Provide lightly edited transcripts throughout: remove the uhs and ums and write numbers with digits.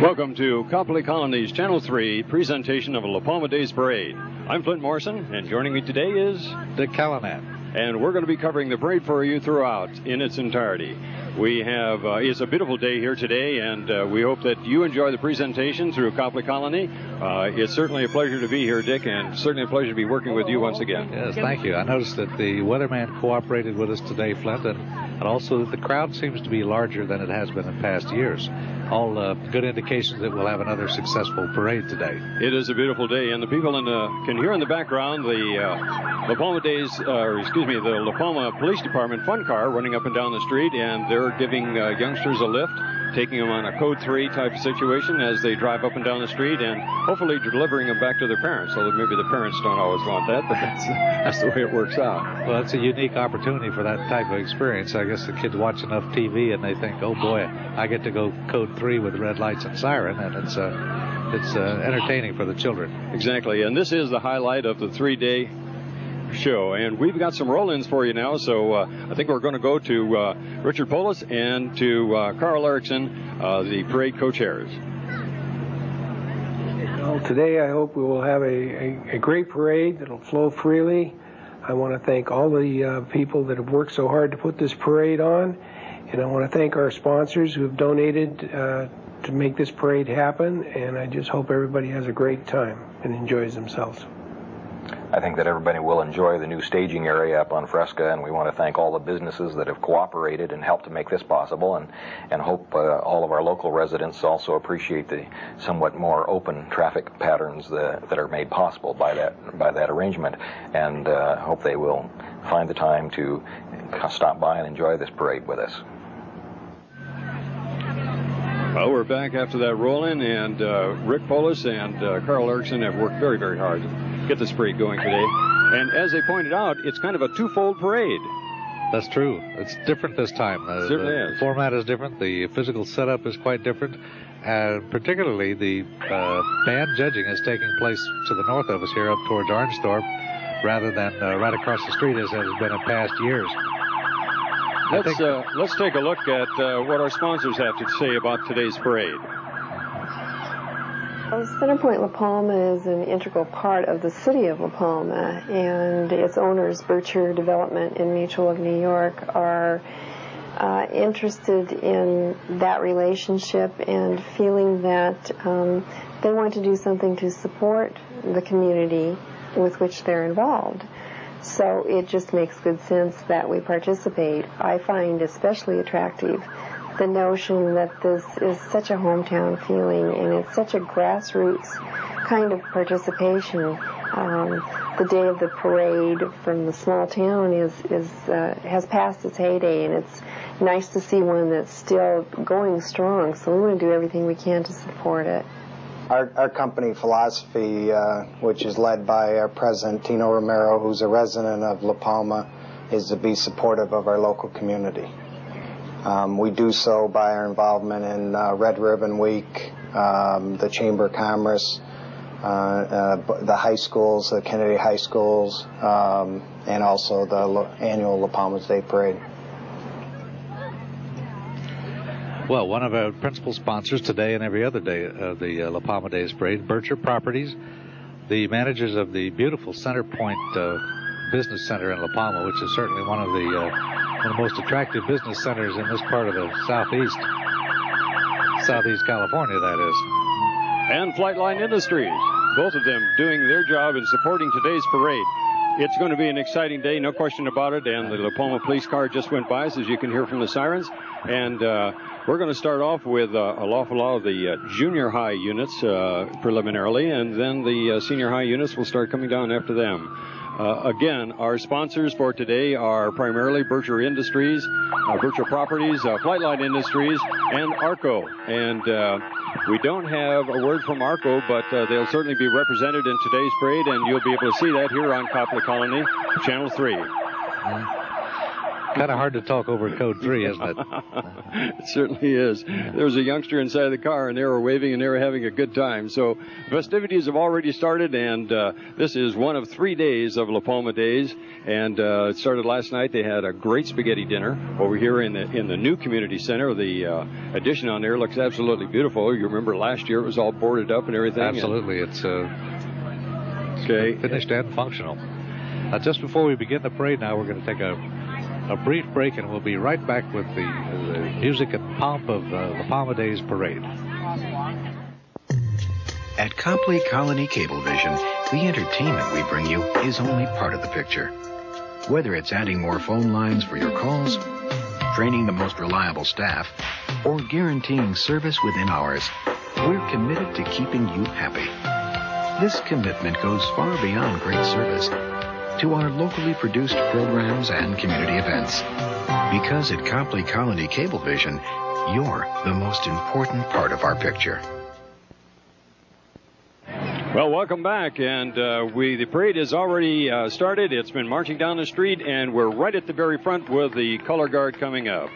Welcome to Copley Colony's Channel 3 presentation of a La Palma Days Parade. I'm Flint Morrison, and joining me today is Dick Callahan. And we're going to be covering the parade for you throughout in its entirety. We have, it's a beautiful day here today, and we hope that you enjoy the presentation through Copley Colony. It's certainly a pleasure to be here, Dick, and certainly a pleasure to be working with you once again. Yes, thank you. I noticed that the weatherman cooperated with us today, Flint, and also that the crowd seems to be larger than it has been in past years. All good indications that we'll have another successful parade today. It is a beautiful day, and the people can hear in the background the La Palma Days, the La Palma Police Department fun car running up and down the street, and they're giving youngsters a lift, taking them on a Code 3 type of situation as they drive up and down the street, and hopefully delivering them back to their parents, although maybe the parents don't always want that, but that's the way it works out. Well, it's a unique opportunity for that type of experience. I guess the kids watch enough TV and they think, oh boy, I get to go Code 3 with red lights and siren, and it's entertaining for the children. Exactly, and this is the highlight of the 3-day show, and we've got some roll-ins for you now, so I think we're going to go to Richard Polis and to Carl Erickson, the parade co-chairs. Well, today I hope we will have a great parade that'll flow freely. I want to thank all the people that have worked so hard to put this parade on, and I want to thank our sponsors who have donated to make this parade happen, and I just hope everybody has a great time and enjoys themselves. I think that everybody will enjoy the new staging area up on Fresca, and we want to thank all the businesses that have cooperated and helped to make this possible, and hope all of our local residents also appreciate the somewhat more open traffic patterns that are made possible by that arrangement, and hope they will find the time to stop by and enjoy this parade with us. Well, we're back after that roll-in, and Rick Polis and Carl Erickson have worked very, very hard to get this parade going today. And as they pointed out, it's kind of a twofold parade. That's true. It's different this time. Certainly the is. Format is different. The physical setup is quite different. And particularly the band judging is taking place to the north of us here up towards Orangethorpe rather than right across the street as has been in past years. Let's take a look at what our sponsors have to say about today's parade. Well, Centerpoint La Palma is an integral part of the city of La Palma, and its owners, Bircher Development and Mutual of New York, are interested in that relationship and feeling that they want to do something to support the community with which they're involved. So it just makes good sense that we participate. I find especially attractive the notion that this is such a hometown feeling, and it's such a grassroots kind of participation. The day of the parade from the small town has passed its heyday, and it's nice to see one that's still going strong. So we want to do everything we can to support it. Our company philosophy, which is led by our president, Tino Romero, who's a resident of La Palma, is to be supportive of our local community. We do so by our involvement in Red Ribbon Week, the Chamber of Commerce, the high schools, the Kennedy High Schools, and also the annual La Palma's Day Parade. Well, one of our principal sponsors today and every other day of the La Palma Days Parade, Bircher Properties, the managers of the beautiful Centerpoint Business Center in La Palma, which is certainly one of the most attractive business centers in this part of the Southeast California, that is. And Flightline Industries, both of them doing their job in supporting today's parade. It's going to be an exciting day, no question about it, and the La Palma police car just went by us, as you can hear from the sirens, and we're going to start off with an awful lot of the junior high units preliminarily, and then the senior high units will start coming down after them. Again, our sponsors for today are primarily Bircher Industries, Bircher Properties, Flightline Industries, and ARCO. And we don't have a word from ARCO, but they'll certainly be represented in today's parade, and you'll be able to see that here on Copley Colony, Channel 3. Kind of hard to talk over code 3, isn't it? It certainly is. There was a youngster inside the car, and they were waving, and they were having a good time. So festivities have already started, and this is one of 3 days of La Palma Days. And it started last night. They had a great spaghetti dinner over here in the new community center. The addition on there looks absolutely beautiful. You remember last year it was all boarded up and everything. Absolutely. It's okay. Finished and functional. Just before we begin the parade now, we're going to take a brief break, and we'll be right back with the music and pomp of the Palma Days Parade. At Copley Colony Cablevision, the entertainment we bring you is only part of the picture. Whether it's adding more phone lines for your calls, training the most reliable staff, or guaranteeing service within hours, we're committed to keeping you happy. This commitment goes far beyond great service to our locally produced programs and community events. Because at Copley Colony Cablevision, you're the most important part of our picture. Well, welcome back, and the parade has already started. It's been marching down the street, and we're right at the very front with the color guard coming up.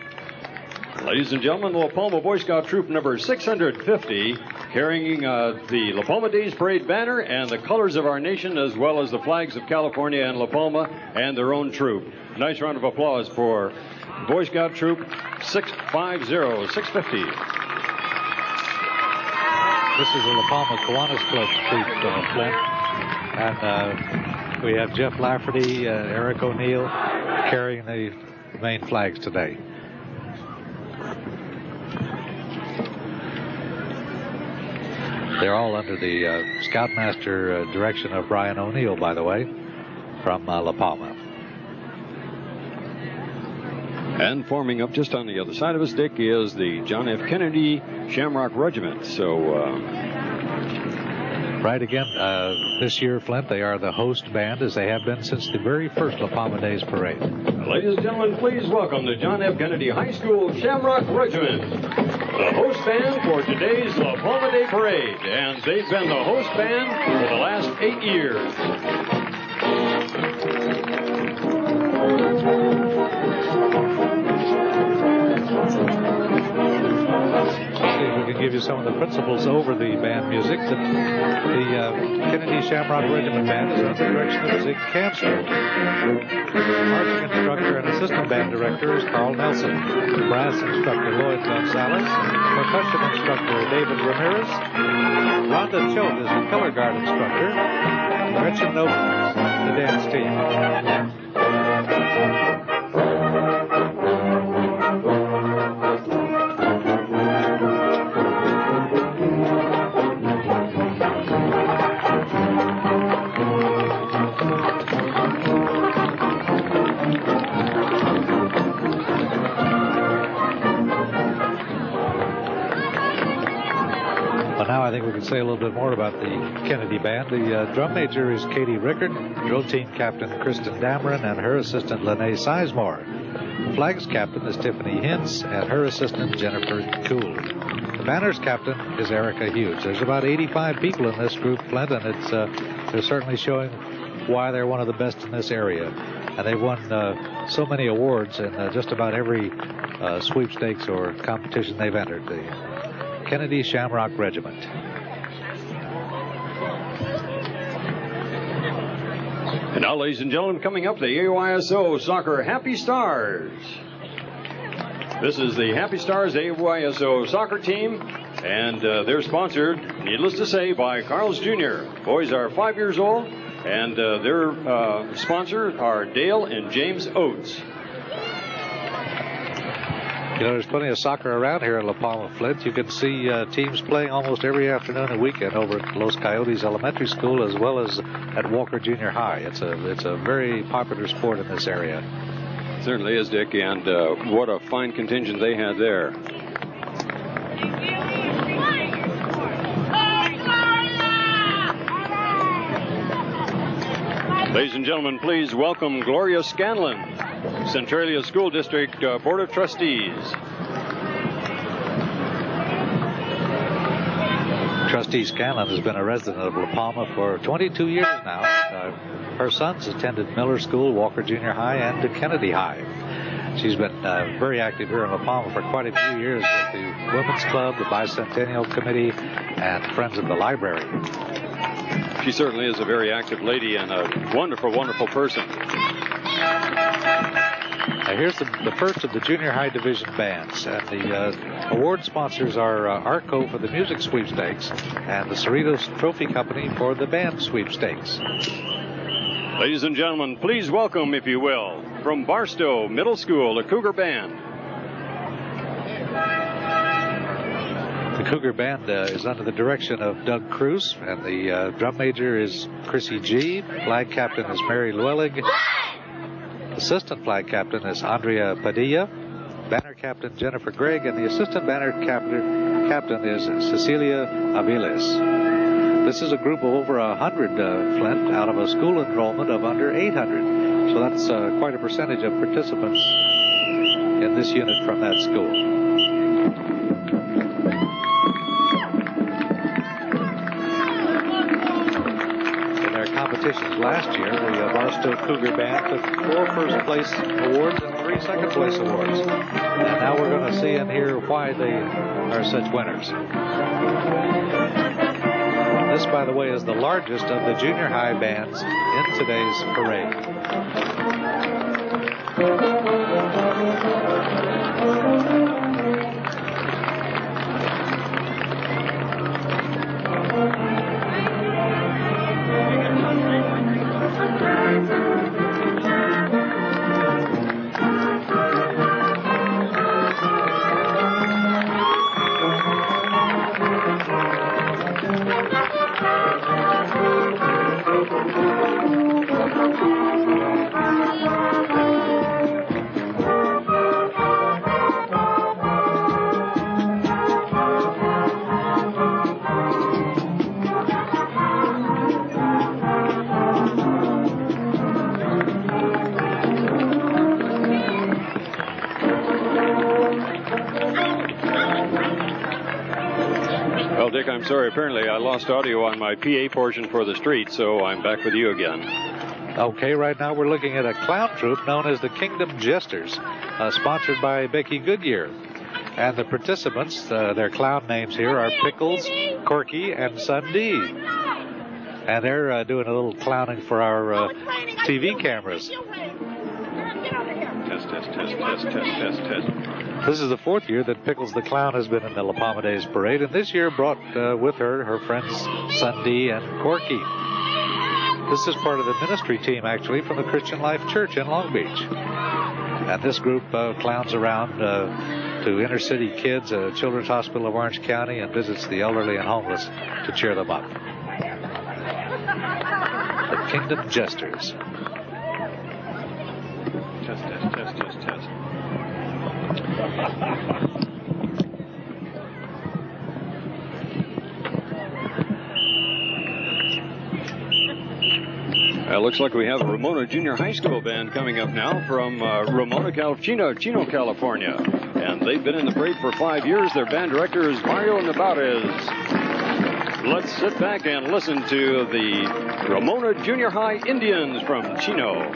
Ladies and gentlemen, the La Palma Boy Scout Troop number 650, carrying the La Palma Days Parade banner and the colors of our nation, as well as the flags of California and La Palma and their own troop. Nice round of applause for Boy Scout Troop 650. This is the La Palma Kiwanis Club troop, Flint. And we have Jeff Lafferty, Eric O'Neill carrying the main flags today. They're all under the Scoutmaster direction of Brian O'Neill, by the way, from La Palma. And forming up just on the other side of us, Dick, is the John F. Kennedy Shamrock Regiment. So, right again, this year, Flint, they are the host band, as they have been since the very first La Palma Days Parade. Ladies and gentlemen, please welcome the John F. Kennedy High School Shamrock Regiment, the host band for today's La Palma Day Parade. And they've been the host band for the last 8 years. We can give you some of the principals over the band music. The Kennedy Shamrock Regiment Band is under the direction of Zig Kamster. Marching instructor and assistant band director is Carl Nelson. Brass instructor Lloyd Gonzalez. Percussion instructor David Ramirez. Rhonda Choate is the color guard instructor. Gretchen Noble, the dance team. I think we can say a little bit more about the Kennedy Band. The drum major is Katie Rickard, drill team captain Kristen Dameron, and her assistant Lene Sizemore. The flags captain is Tiffany Hintz, and her assistant Jennifer Kuhl. The banners captain is Erica Hughes. There's about 85 people in this group, Flint, and they're certainly showing why they're one of the best in this area. And they've won so many awards in just about every sweepstakes or competition they've entered. The Kennedy Shamrock Regiment. And now, ladies and gentlemen, coming up, the AYSO Soccer Happy Stars. This is the Happy Stars AYSO soccer team, and they're sponsored, needless to say, by Carl's Jr. Boys are 5 years old, and their sponsors are Dale and James Oates. You know, there's plenty of soccer around here in La Palma, Flint. You can see teams playing almost every afternoon and weekend over at Los Coyotes Elementary School as well as at Walker Junior High. It's a very popular sport in this area. It certainly is, Dick, and what a fine contingent they had there. Ladies and gentlemen, please welcome Gloria Scanlon, Centralia School District Board of Trustees. Trustee Scanlon has been a resident of La Palma for 22 years now. Her sons attended Miller School, Walker Junior High, and Kennedy High. She's been very active here in La Palma for quite a few years with the Women's Club, the Bicentennial Committee, and Friends of the Library. She certainly is a very active lady and a wonderful, wonderful person. Now here's the first of the junior high division bands, and the award sponsors are Arco for the music sweepstakes and the Cerritos Trophy Company for the band sweepstakes. Ladies and gentlemen, please welcome, if you will, from Barstow Middle School, the Cougar Band. The Cougar Band is under the direction of Doug Cruz, and the drum major is Chrissy G. Flag captain is Mary Llewellyn. Assistant flag captain is Andrea Padilla. Banner captain Jennifer Gregg, and the assistant banner captain is Cecilia Aviles. This is a group of over 100, Flint, out of a school enrollment of under 800. So that's quite a percentage of participants in this unit from that school. In their competitions last year, the Barstow Cougar Band took 4 first-place awards and 3 second-place awards. And now we're going to see and hear why they are such winners. This, by the way, is the largest of the junior high bands in today's parade. Dick, I'm sorry. Apparently, I lost audio on my PA portion for the street, so I'm back with you again. Okay, right now we're looking at a clown troupe known as the Kingdom Jesters, sponsored by Becky Goodyear. And the participants, their clown names here are Pickles, Corky, and Sundee. And they're doing a little clowning for our TV cameras. Test, test, test, test, test, test, test. This is the 4th year that Pickles the Clown has been in the La Palma Days Parade, and this year brought with her friends Sundee and Corky. This is part of the ministry team, actually, from the Christian Life Church in Long Beach. And this group clowns around to inner city kids, Children's Hospital of Orange County, and visits the elderly and homeless to cheer them up. The Kingdom Jesters. Test, test, test, test, test. Looks like we have a Ramona Junior High School band coming up now from Ramona, Chino, California. And they've been in the parade for 5 years. Their band director is Mario Navarez. Let's sit back and listen to the Ramona Junior High Indians from Chino.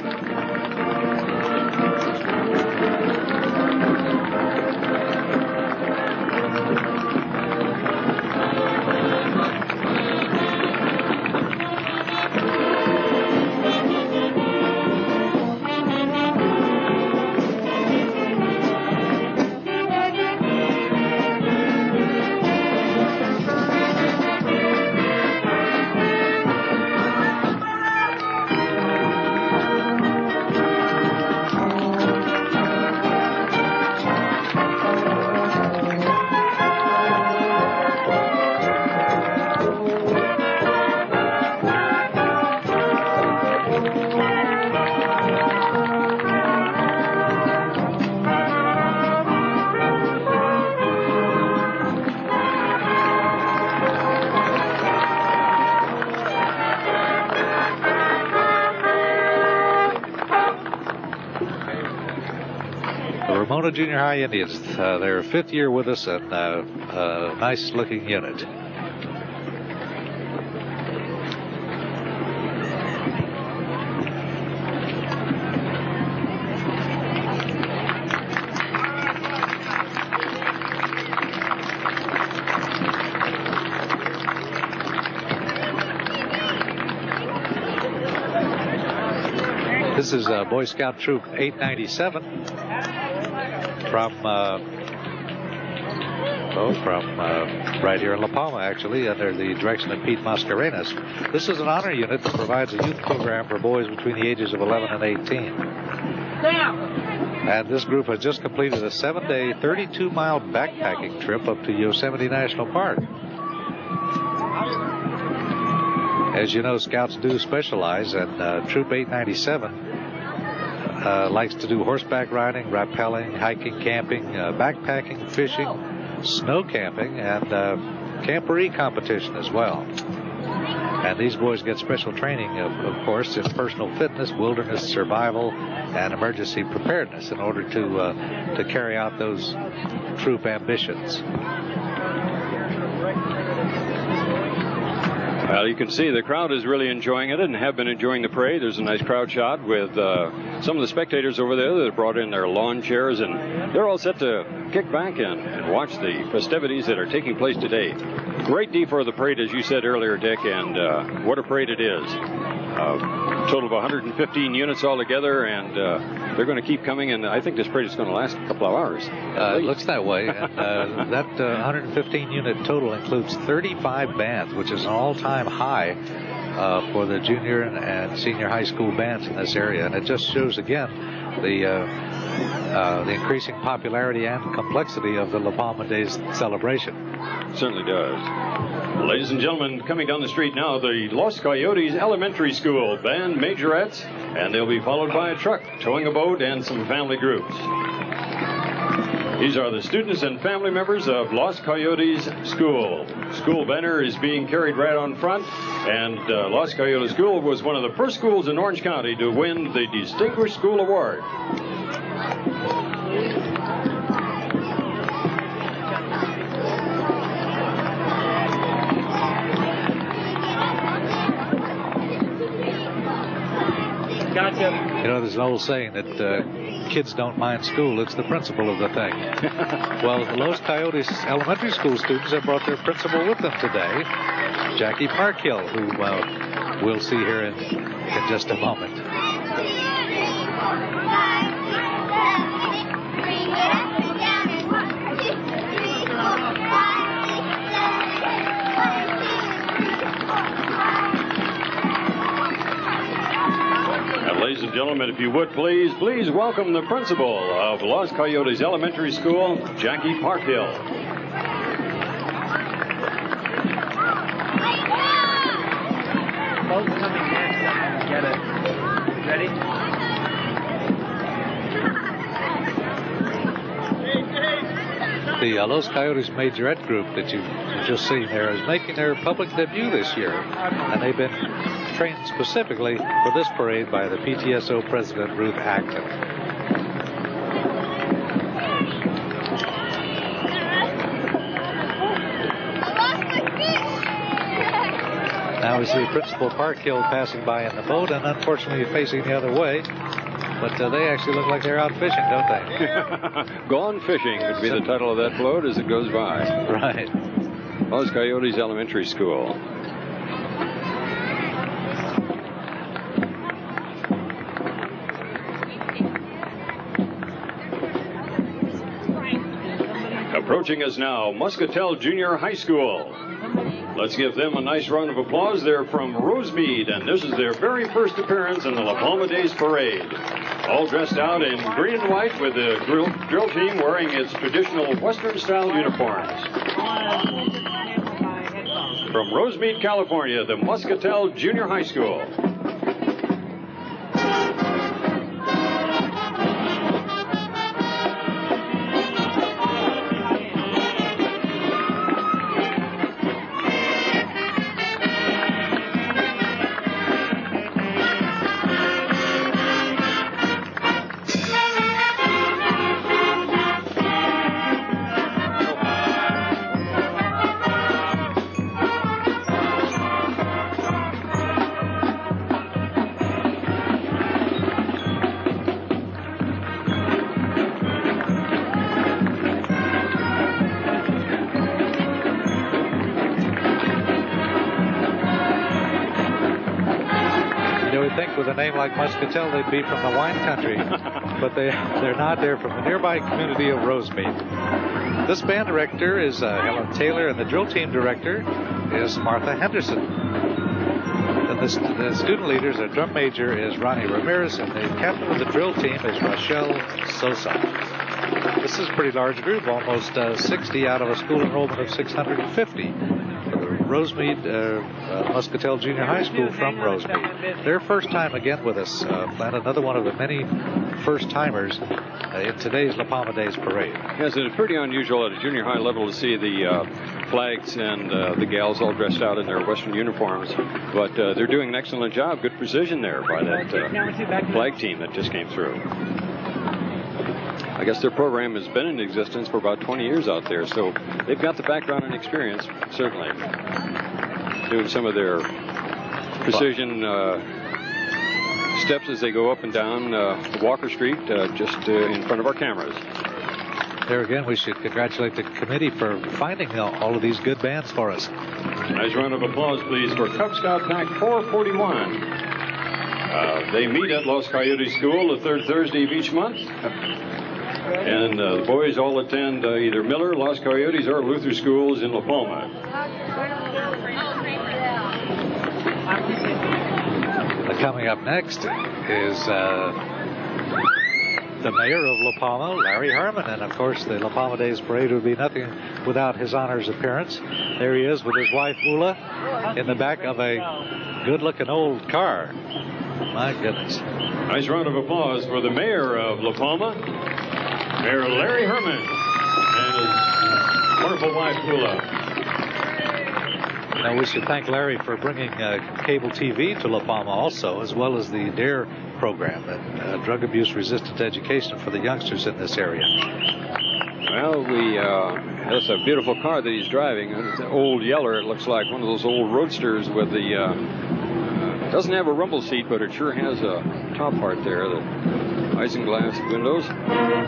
Junior High Indians. Their 5th year with us, and a nice looking unit. This is Boy Scout Troop 897 from right here in La Palma, actually, under the direction of Pete Mascarenas. This is an honor unit that provides a youth program for boys between the ages of 11 and 18. And this group has just completed a 7-day, 32-mile backpacking trip up to Yosemite National Park. As you know, Scouts do specialize, and Troop 897 likes to do horseback riding, rappelling, hiking, camping, backpacking, fishing, snow camping, and camporee competition as well. And these boys get special training, of course, in personal fitness, wilderness survival, and emergency preparedness in order to carry out those troop ambitions. Well, you can see the crowd is really enjoying it and have been enjoying the parade. There's a nice crowd shot with some of the spectators over there that have brought in their lawn chairs, and they're all set to kick back and watch the festivities that are taking place today. Great day for the parade, as you said earlier, Dick, and what a parade it is. Total of 115 units altogether, and they're going to keep coming, and I think this parade is going to last a couple of hours. It looks that way. And that 115 unit total includes 35 bands, which is an all-time high for the junior and senior high school bands in this area. And it just shows again the increasing popularity and complexity of the La Palma Days celebration. Certainly does. Ladies and gentlemen, coming down the street now, the Los Coyotes Elementary School band majorettes, and they'll be followed by a truck towing a boat and some family groups. These are the students and family members of Los Coyotes School. School banner is being carried right on front, and Los Coyotes School was one of the first schools in Orange County to win the Distinguished School Award. Gotcha. You know, there's an old saying that kids don't mind school, it's the principal of the thing. Well, the Los Coyotes Elementary School students have brought their principal with them today, Jackie Parkhill, who we'll see here in just a moment. Ladies and gentlemen, if you would please welcome the principal of Los Coyotes Elementary School, Jackie Parkhill. Both coming next. Get it. Ready? The Los Coyotes Majorette group that you've just seen there is making their public debut this year, and they've been trained specifically for this parade by the PTSO president, Ruth Acton. Now we see Principal Parkhill passing by in the boat, and unfortunately facing the other way. But they actually look like they're out fishing, don't they? Gone fishing would be the title of that float as it goes by. Right. Los Coyotes Elementary School. Approaching us now, Muscatel Junior High School. Let's give them a nice round of applause. They're from Rosemead, and this is their very first appearance in the La Palma Days Parade. All dressed out in green and white with the drill team wearing its traditional Western-style uniforms. From Rosemead, California, the Muscatel Junior High School. with a name like Muscatel, they'd be from the wine country. But they're not. They're from the nearby community of Rosemead. This band director is Helen Taylor, and the drill team director is Martha Henderson. And the student leaders, the drum major is Ronnie Ramirez, and the captain of the drill team is Rochelle Sosa. This is a pretty large group, almost 60 out of a school enrollment of 650. Rosemead, Muscatel Junior High School from Rosemead. Their first time again with us, Glenn, another one of the many first-timers in today's La Palma Days Parade. Yes, it's pretty unusual at a junior high level to see the flags and the gals all dressed out in their Western uniforms. But they're doing an excellent job. Good precision there by that flag team that just came through. I guess their program has been in existence for about 20 years out there, so they've got the background and experience, certainly, doing some of their precision steps as they go up and down Walker Street, just in front of our cameras. There again, we should congratulate the committee for finding all of these good bands for us. Nice round of applause, please, for Cub Scout Pack 441. They meet at Los Coyotes School the third Thursday of each month. And the boys all attend either Miller, Los Coyotes, or Luther schools in La Palma. Coming up next is the mayor of La Palma, Larry Harmon. And, of course, the La Palma Days Parade would be nothing without his honor's appearance. There he is with his wife, Ula, in the back of a good-looking old car. My goodness. Nice round of applause for the mayor of La Palma, Mayor Larry Herman, and his wonderful wife, Ula. Now, we should thank Larry for bringing cable TV to La Palma also, as well as the DARE program, and drug abuse resistant education for the youngsters in this area. Well, that's a beautiful car that he's driving. It's an old Yeller. It looks like one of those old roadsters with the, doesn't have a rumble seat, but it sure has a top part there, the isinglass windows.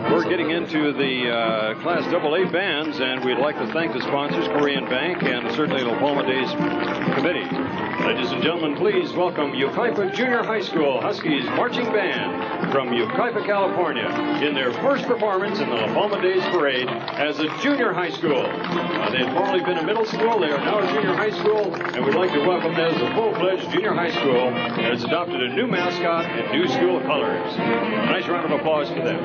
We're getting into the Class AA bands, and we'd like to thank the sponsors, Korean Bank, and certainly the La Palma Days Committee. Ladies and gentlemen, please welcome Yucaipa Junior High School Huskies Marching Band from Yucaipa, California, in their first performance in the La Palma Days Parade as a junior high school. They had formerly been a middle school. They are now a junior high school, and we'd like to welcome them as a full-fledged junior high school and has adopted a new mascot and new school colors. Nice round of applause for them.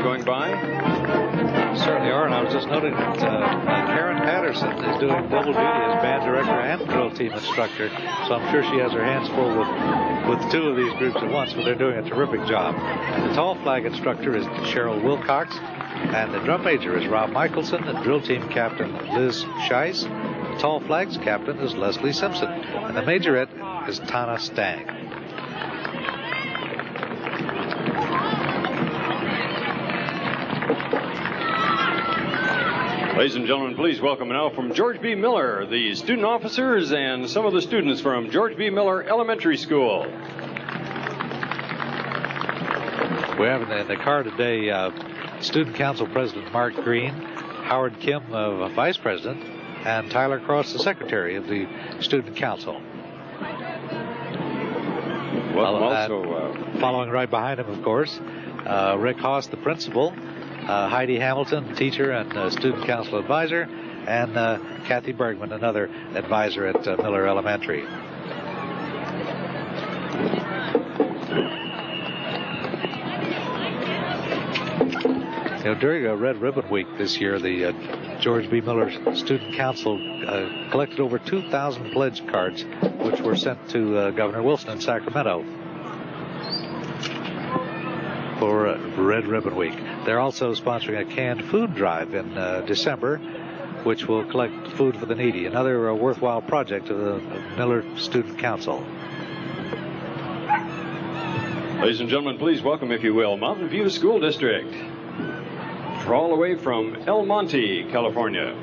Going by? Certainly are, and I was just noting that Karen Patterson is doing double duty as band director and drill team instructor, so I'm sure she has her hands full with two of these groups at once, but they're doing a terrific job. The tall flag instructor is Cheryl Wilcox, and the drum major is Rob Michelson, the drill team captain Liz Scheiss, the tall flags captain is Leslie Simpson, and the majorette is Tana Stang. Ladies and gentlemen, please welcome now from George B. Miller, the student officers and some of the students from George B. Miller Elementary School. We have in the car today Student Council President Mark Green, Howard Kim, Vice President, and Tyler Cross, the Secretary of the Student Council. Following right behind him, of course, Rick Haas, the principal, Heidi Hamilton, teacher and student council advisor, and Kathy Bergman, another advisor at Miller Elementary. You know, during Red Ribbon Week this year, the George B. Miller Student Council collected over 2,000 pledge cards, which were sent to Governor Wilson in Sacramento. for Red Ribbon Week. They're also sponsoring a canned food drive in December, which will collect food for the needy. Another worthwhile project of the Miller Student Council. Ladies and gentlemen, please welcome, if you will, Mountain View School District. All the way from El Monte, California.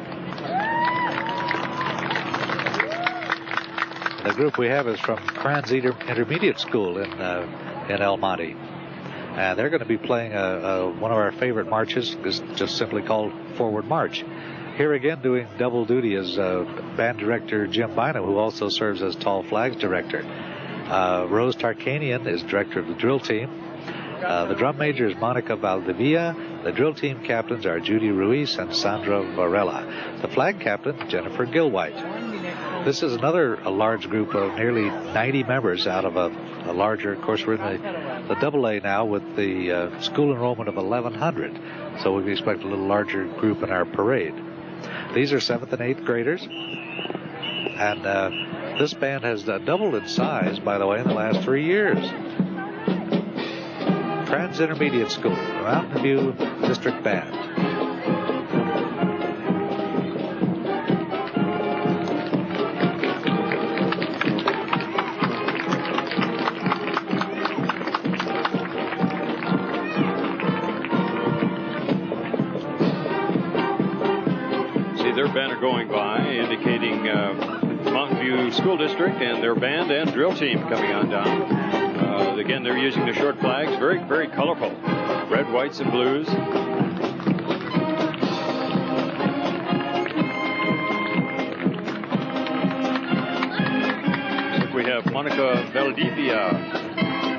The group we have is from Kranz Intermediate School in El Monte. And they're going to be playing one of our favorite marches, just simply called Forward March. Here again doing double duty is band director Jim Bynum, who also serves as Tall Flags director. Rose Tarkanian is director of the drill team. The drum major is Monica Valdivia. The drill team captains are Judy Ruiz and Sandra Varela. The flag captain, Jennifer Gilwhite. This is another large group of nearly 90 members out of a larger, of course, we're in the AA now with the school enrollment of 1,100. So we expect a little larger group in our parade. These are 7th and 8th graders. And this band has doubled in size, by the way, in the last 3 years. Kranz Intermediate School, Mountain View District Band. See their banner going by, indicating Mountain View School District and their band and drill team coming on down. Again, they're using the short flags, very, very colorful. Red, whites, and blues. We have Monica Valdivia,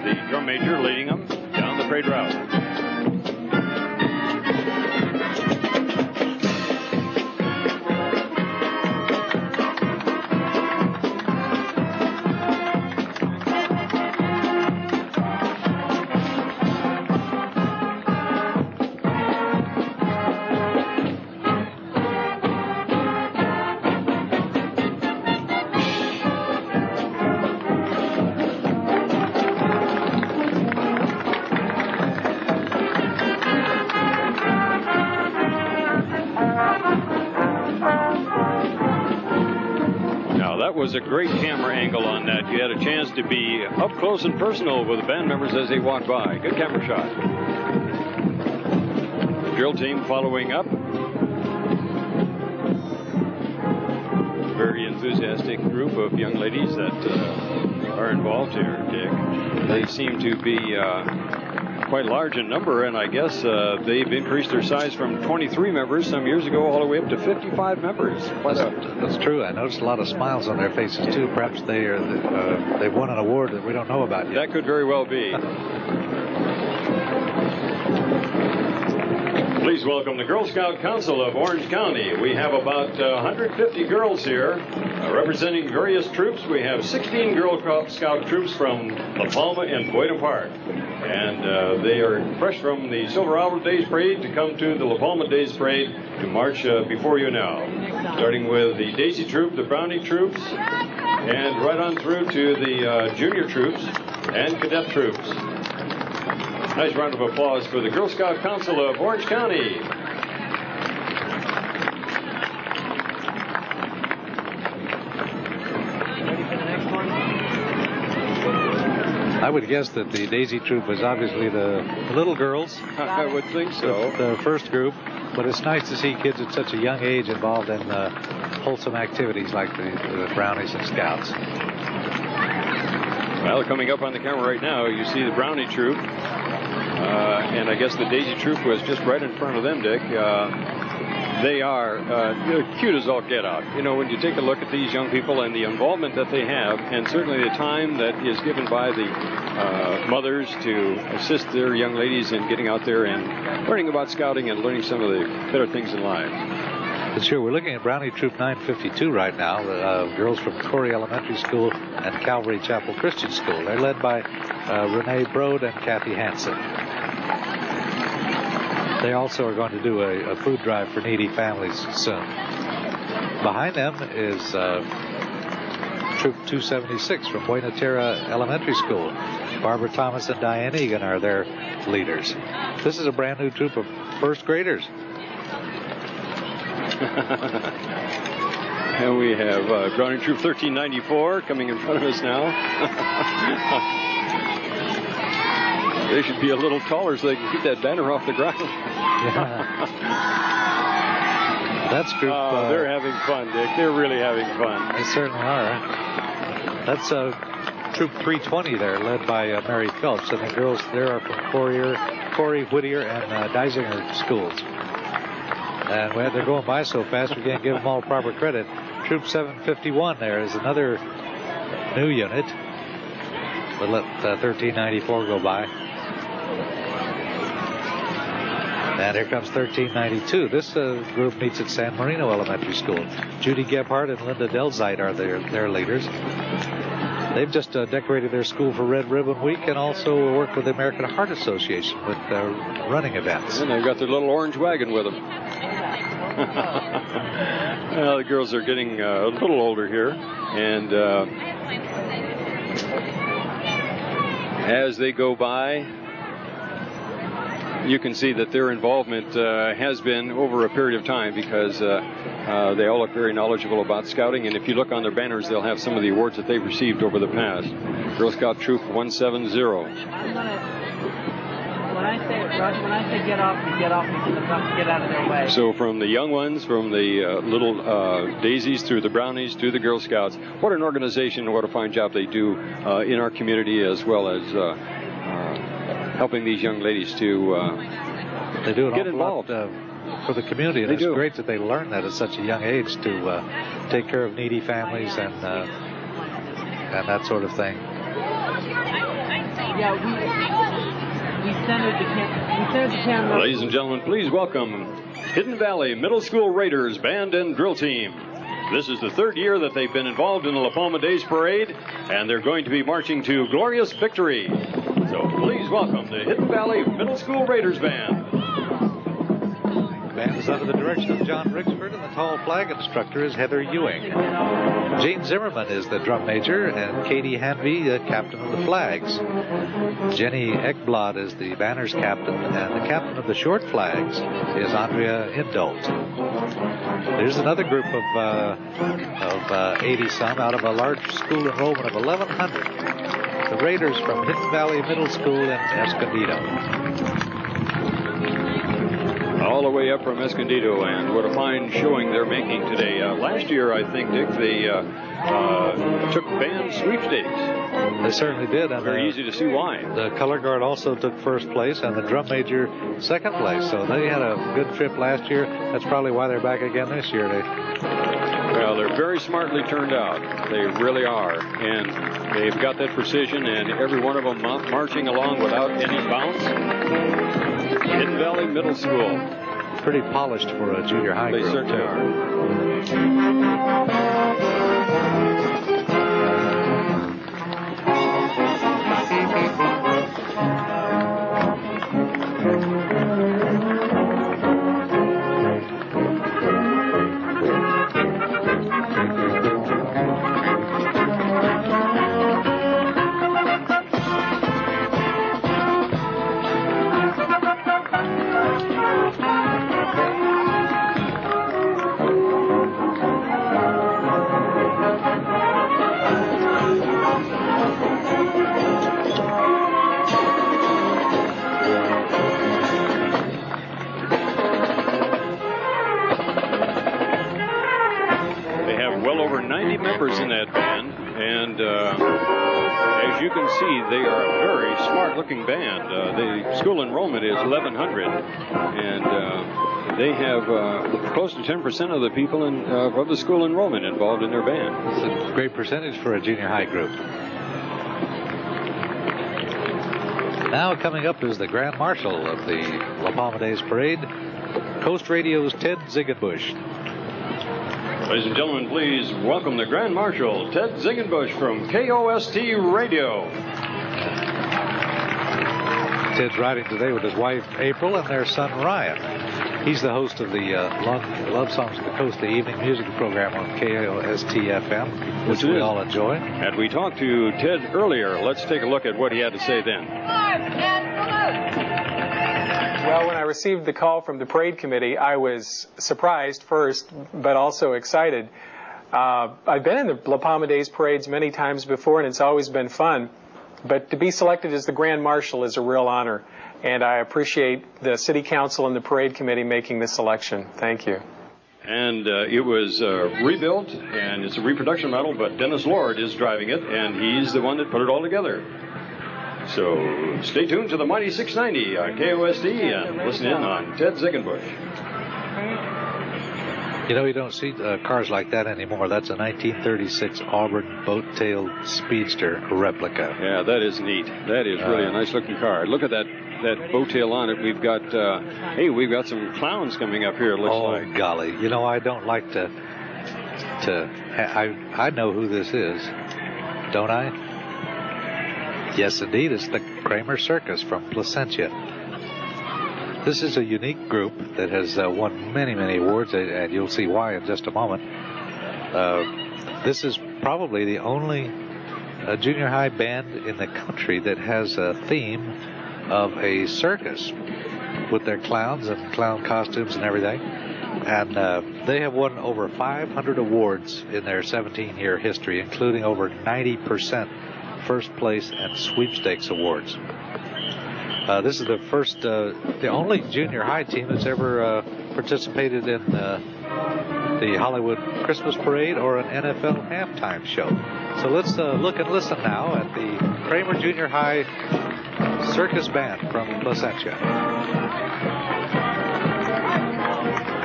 the drum major, leading them down the parade route. Was a great camera angle on that. You had a chance to be up close and personal with the band members as they walked by. Good camera shot. The drill team following up. Very enthusiastic group of young ladies that are involved here, Dick. They seem to be quite large in number, and I guess they've increased their size from 23 members some years ago all the way up to 55 members. That's true. I noticed a lot of smiles on their faces too. Perhaps they've won an award that we don't know about yet. That could very well be. Please welcome the Girl Scout Council of Orange County. We have about 150 girls here representing various troops. We have 16 Girl Scout troops from La Palma and Boynton Park. And they are fresh from the Silverado Days Parade to come to the La Palma Days Parade to march before you now. Starting with the Daisy Troop, the Brownie Troops, and right on through to the Junior Troops and Cadet Troops. Nice round of applause for the Girl Scout Council of Orange County. I would guess that the Daisy Troop was obviously the little girls. I would think so. The first group. But it's nice to see kids at such a young age involved in wholesome activities like the Brownies and Scouts. Well, coming up on the camera right now, you see the Brownie Troop. And I guess the Daisy Troop was just right in front of them, Dick. They are cute as all get out. You know, when you take a look at these young people and the involvement that they have, and certainly the time that is given by the mothers to assist their young ladies in getting out there and learning about scouting and learning some of the better things in life. But sure, we're looking at Brownie Troop 952 right now. Girls from Corey Elementary School and Calvary Chapel Christian School. They're led by Renee Brode and Kathy Hansen. They also are going to do a food drive for needy families soon. Behind them is Troop 276 from Buena Tierra Elementary School. Barbara Thomas and Diane Egan are their leaders. This is a brand new troop of first graders. And we have grounding troop 1394 coming in front of us now. They should be a little taller so they can keep that banner off the ground. Yeah. That's troop. They're having fun, Dick. They're really having fun. They certainly are. That's troop 320 there, led by Mary Phelps. And the girls there are from Corey, Whittier, and Deisinger schools. And they're going by so fast we can't give them all proper credit. Troop 751 there is another new unit. We'll let 1394 go by. And here comes 1392. This group meets at San Marino Elementary School. Judy Gebhardt and Linda Delzite are their leaders. They've just decorated their school for Red Ribbon Week and also worked with the American Heart Association with running events. And they've got their little orange wagon with them. Well, the girls are getting a little older here. And as they go by, you can see that their involvement has been over a period of time because they all look very knowledgeable about scouting. And if you look on their banners, they'll have some of the awards that they've received over the past. Girl Scout Troop 170. When I say get off, you get off because I'm not to get out of their way. So from the young ones, from the little daisies through the brownies to the Girl Scouts, what an organization, what a fine job they do in our community, as well as helping these young ladies to they do get involved for the community. And it's great that they learn that at such a young age to take care of needy families and that sort of thing. Yeah, we centered the camera. Ladies and gentlemen, please welcome Hidden Valley Middle School Raiders Band and Drill Team. This is the third year that they've been involved in the La Palma Days Parade, and they're going to be marching to glorious victory. So please welcome the Hidden Valley Middle School Raiders Band. The band is under the direction of John Rixford, and the tall flag instructor is Heather Ewing. Gene Zimmerman is the drum major, and Katie Hanvey, the captain of the flags. Jenny Ekblad is the banners captain, and the captain of the short flags is Andrea Indolt. There's another group of 80-some out of a large school enrollment of 1,100. The Raiders from Hidden Valley Middle School in Escondido. All the way up from Escondido, and what a fine showing they're making today. Last year, I think, Dick, they took band sweepstakes. They certainly did. And very easy to see why. The color guard also took first place, and the drum major second place. So they had a good trip last year. That's probably why they're back again this year. Well, they're very smartly turned out. They really are. And they've got that precision, and every one of them marching along without any bounce. Hidden Valley Middle School. Pretty polished for a junior high group. They certainly are. Members in that band, and as you can see, they are a very smart-looking band. The school enrollment is 1,100, and they have close to 10% of the people of the school enrollment involved in their band. It's a great percentage for a junior high group. Now coming up is the Grand Marshal of the La Palma Days Parade, Coast Radio's Ted Zingenbusch. Ladies and gentlemen, please welcome the Grand Marshal, Ted Zingenbusch from KOST Radio. Ted's riding today with his wife, April, and their son, Ryan. He's the host of the Love Songs of the Coast, the evening music program on KOST-FM, which we all enjoy. And we talked to Ted earlier. Let's take a look at what he had to say then. Well, when I received the call from the parade committee, I was surprised first, but also excited. I've been in the La Palma Days parades many times before, and it's always been fun. But to be selected as the Grand Marshal is a real honor, and I appreciate the City Council and the parade committee making this selection. Thank you. And it was rebuilt, and it's a reproduction model, but Dennis Lord is driving it, and he's the one that put it all together. So stay tuned to the Mighty 690 on KOSD and listen in on Ted Ziegenbusch. You know, you don't see cars like that anymore. That's a 1936 Auburn boat-tailed Speedster replica. Yeah, that is neat. That is really a nice-looking car. Look at that boat tail on it. We've got, we've got some clowns coming up here, it looks like. Oh, golly. You know, I don't like I know who this is, don't I? Yes, indeed. It's the Kramer Circus from Placentia. This is a unique group that has won many, many awards, and you'll see why in just a moment. This is probably the only junior high band in the country that has a theme of a circus with their clowns and clown costumes and everything. And they have won over 500 awards in their 17-year history, including over 90% first place and sweepstakes awards. This is the only junior high team that's ever participated in the Hollywood Christmas Parade or an NFL halftime show. So let's look and listen now at the Kramer Junior High Circus Band from Placentia.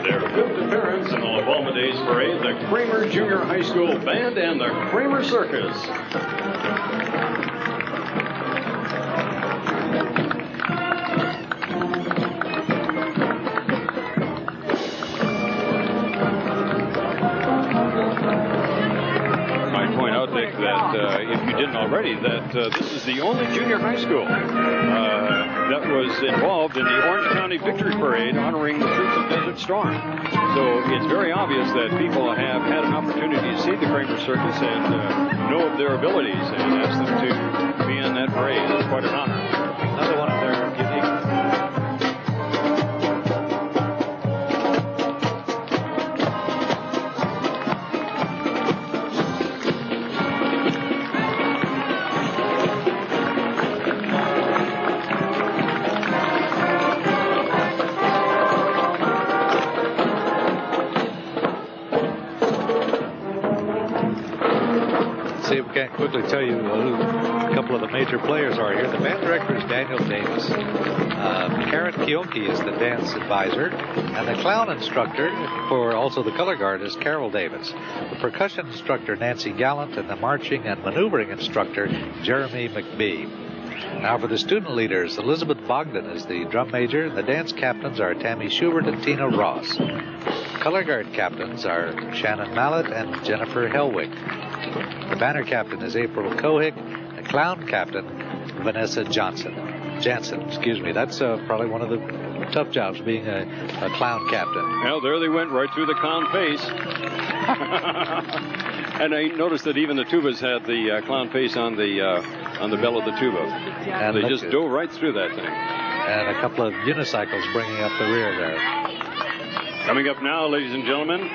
Their fifth appearance in the La Palma Days Parade, the Kramer Junior High School Band and the Kramer Circus. If you didn't already, that this is the only junior high school that was involved in the Orange County Victory Parade honoring the troops of Desert Storm. So it's very obvious that people have had an opportunity to see the Kramer Circus and know of their abilities and ask them to be in that parade. It's quite an honor. Another one of their unique. See if we can't quickly tell you who a couple of the major players are here. The band director is Daniel Davis. Karen Kionki is the dance advisor. And the clown instructor for also the color guard is Carol Davis. The percussion instructor, Nancy Gallant, and the marching and maneuvering instructor, Jeremy McBee. Now for the student leaders, Elizabeth Bogdan is the drum major. The dance captains are Tammy Schubert and Tina Ross. Color guard captains are Shannon Mallett and Jennifer Helwig. The banner captain is April Kohig. The clown captain, Vanessa Jansen. That's probably one of the tough jobs, being a clown captain. Well, there they went right through the clown face. And I noticed that even the tubas had the clown face on the bell of the tuba. And they just dove right through that thing. And a couple of unicycles bringing up the rear there. Coming up now, ladies and gentlemen,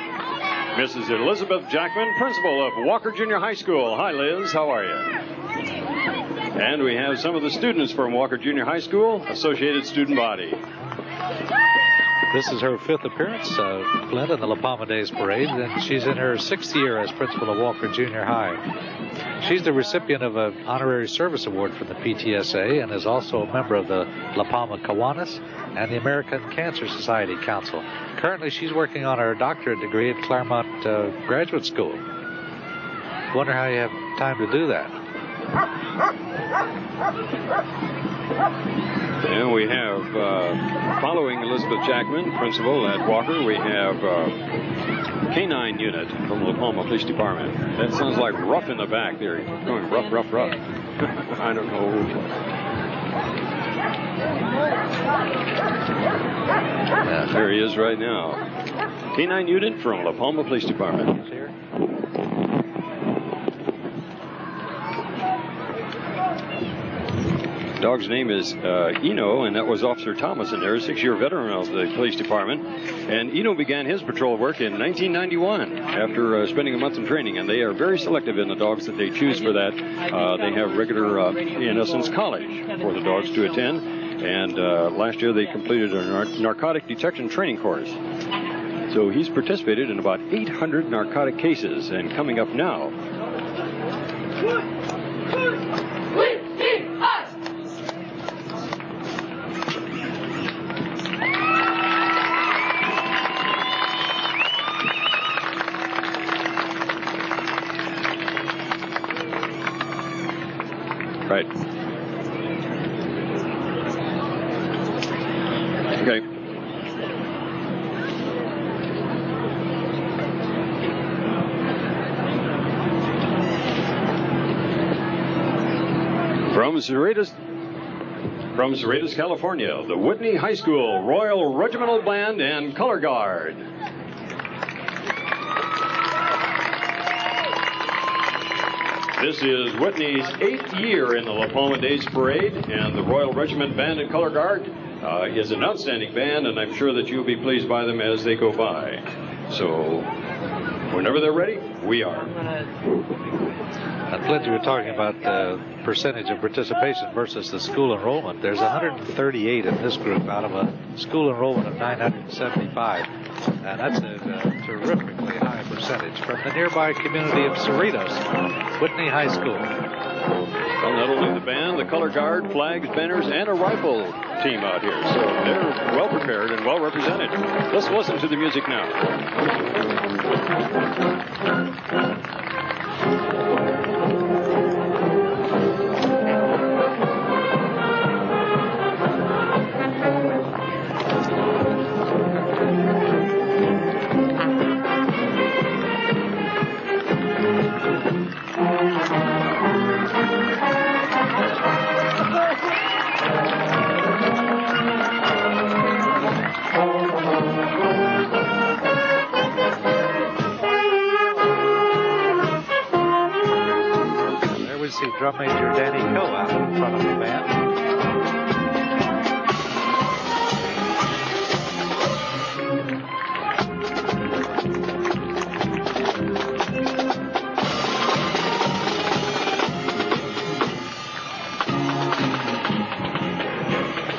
Mrs. Elizabeth Jackman, principal of Walker Junior High School. Hi, Liz. How are you? And we have some of the students from Walker Junior High School, Associated Student Body. This is her fifth appearance, Flint, in the La Palma Days Parade, and she's in her sixth year as principal of Walker Junior High. She's the recipient of an honorary service award from the PTSA and is also a member of the La Palma Kiwanis and the American Cancer Society Council. Currently, she's working on her doctorate degree at Claremont Graduate School. Wonder how you have time to do that. And we have, following Elizabeth Jackman, principal at Walker, we have K-9 unit from La Palma Police Department. That sounds like rough in the back there. Going rough. I don't know. There he is right now. K-9 unit from La Palma Police Department. Dog's name is Eno, and that was Officer Thomas in there, a 6-year veteran of the police department. And Eno began his patrol work in 1991 after spending a month in training. And they are very selective in the dogs that they choose for that. They have regular, in essence, college for the dogs to attend. And last year they completed a narcotic detection training course. So he's participated in about 800 narcotic cases. And coming up now, right. Okay. From Cerritos, California, the Whitney High School Royal Regimental Band and Color Guard. This is Whitney's 8th year in the La Palma Days Parade, and the Royal Regiment Band and Color Guard is an outstanding band, and I'm sure that you'll be pleased by them as they go by. So, whenever they're ready, we are. And Flint, you were talking about the percentage of participation versus the school enrollment. There's 138 in this group out of a school enrollment of 975. And that's a terrifically high percentage from the nearby community of Cerritos, Whitney High School. Well, not only the band, the color guard, flags, banners, and a rifle team out here. So they're well prepared and well represented. Let's listen to the music now. Drum Major Danny Coe out in front of the band.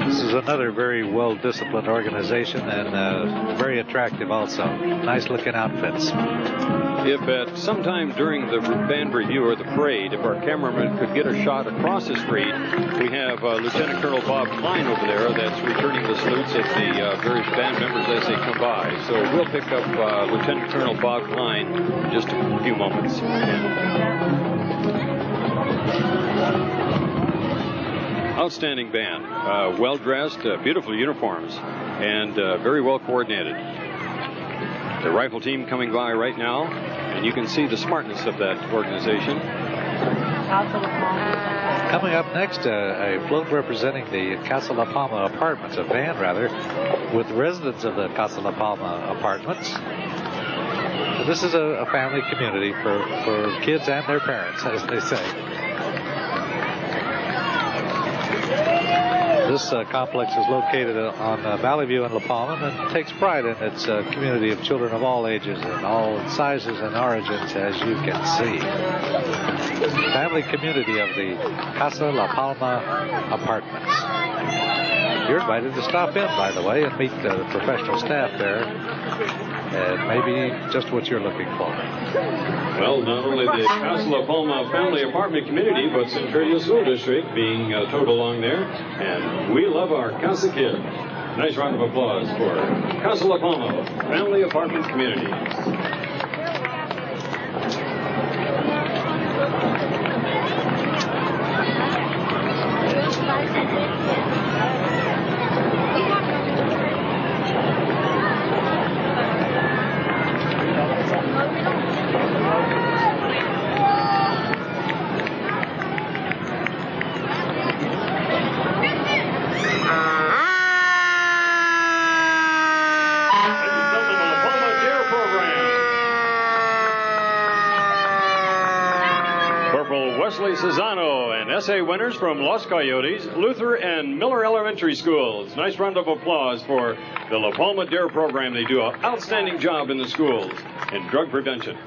This is another very well-disciplined organization and very attractive also. Nice-looking outfits. If at some time during the band review or the parade, if our cameraman could get a shot across the street, we have Lieutenant Colonel Bob Klein over there that's returning the salutes of the various band members as they come by. So we'll pick up Lieutenant Colonel Bob Klein in just a few moments. Outstanding band, well-dressed, beautiful uniforms, and very well coordinated. The rifle team coming by right now, and you can see the smartness of that organization. Coming up next, a float representing the Casa La Palma Apartments, a van rather, with residents of the Casa La Palma Apartments. So this is a family community for kids and their parents, as they say. This complex is located on Valley View in La Palma and takes pride in its community of children of all ages and all sizes and origins, as you can see. Family community of the Casa La Palma Apartments. You're invited to stop in, by the way, and meet the professional staff there. And maybe just what you're looking for. Well, not only the Casa La Palma family apartment community, but Centralia School District being towed along there. And we love our Casa Kid. Nice round of applause for Casa La Palma family apartment community. Wesley Cesano and essay winners from Los Coyotes, Luther, and Miller Elementary Schools. Nice round of applause for the La Palma DARE program. They do an outstanding job in the schools in drug prevention.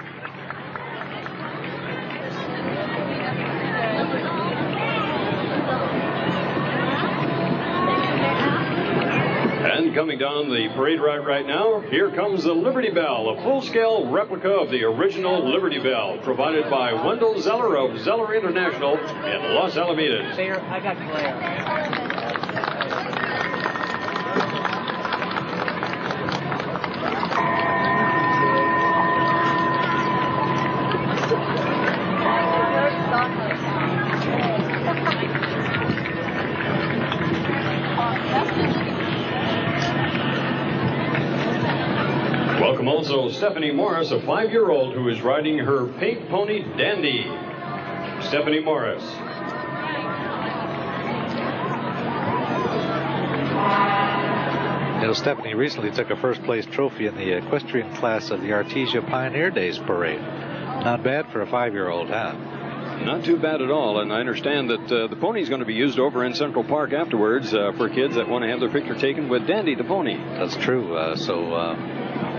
And coming down the parade route right now, here comes the Liberty Bell, a full-scale replica of the original Liberty Bell, provided by Wendell Zeller of Zeller International in Los Alamitos. I got Claire. Welcome also Stephanie Morris, a 5-year-old who is riding her pink pony Dandy. Stephanie Morris. You know, Stephanie recently took a first-place trophy in the equestrian class of the Artesia Pioneer Days Parade. Not bad for a 5-year-old, huh? Not too bad at all, and I understand that the pony is going to be used over in Central Park afterwards for kids that want to have their picture taken with Dandy the pony. That's true.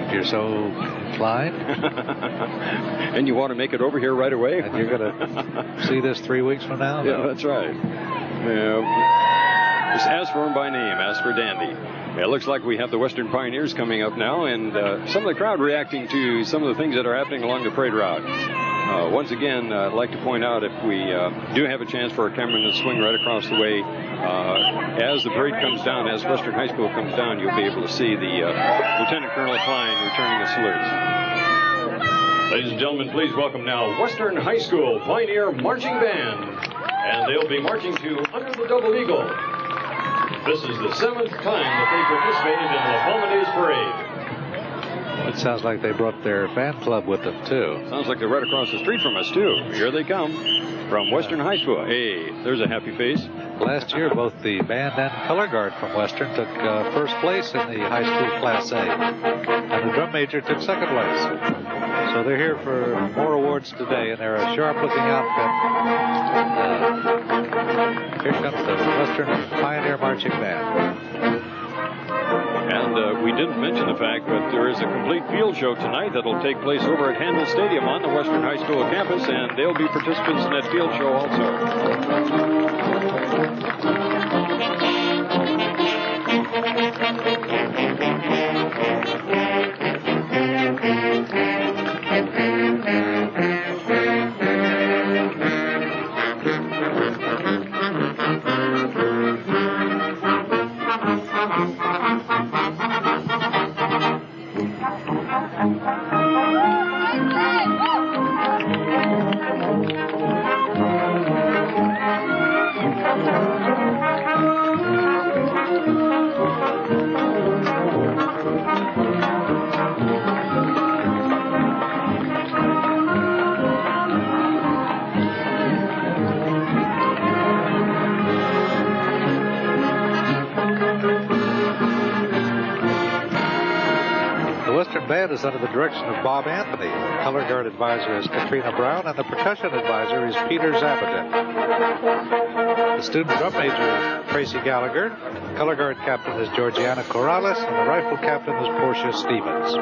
If you're so inclined, and you want to make it over here right away, and you're going to see this 3 weeks from now. Yeah, that's right. Yeah. Just ask for him by name. Ask for Dandy. It looks like we have the Western Pioneers coming up now, and some of the crowd reacting to some of the things that are happening along the parade route. Once again, I'd like to point out, if we do have a chance for our cameraman to swing right across the way, as the parade comes down, as Western High School comes down, you'll be able to see the Lieutenant Colonel Klein returning the salutes. Ladies and gentlemen, please welcome now Western High School Pioneer Marching Band, and they'll be marching to Under the Double Eagle. This is the 7th time that they participated in the La Palma Days Parade. It sounds like they brought their fan club with them, too. Sounds like they're right across the street from us, too. Here they come from Western High School. Hey, there's a happy face. Last year, both the band and color guard from Western took first place in the high school Class A, and the drum major took second place. So they're here for more awards today, and they're a sharp-looking outfit. Here comes the Western Pioneer Marching Band. And we didn't mention the fact that there is a complete field show tonight that'll take place over at Handel Stadium on the Western High School campus, and they'll be participants in that field show also. Band is under the direction of Bob Anthony. The color guard advisor is Katrina Brown, and the percussion advisor is Peter Zabatin. The student drum major is Tracy Gallagher. The color guard captain is Georgiana Corrales, and the rifle captain is Portia Stevens.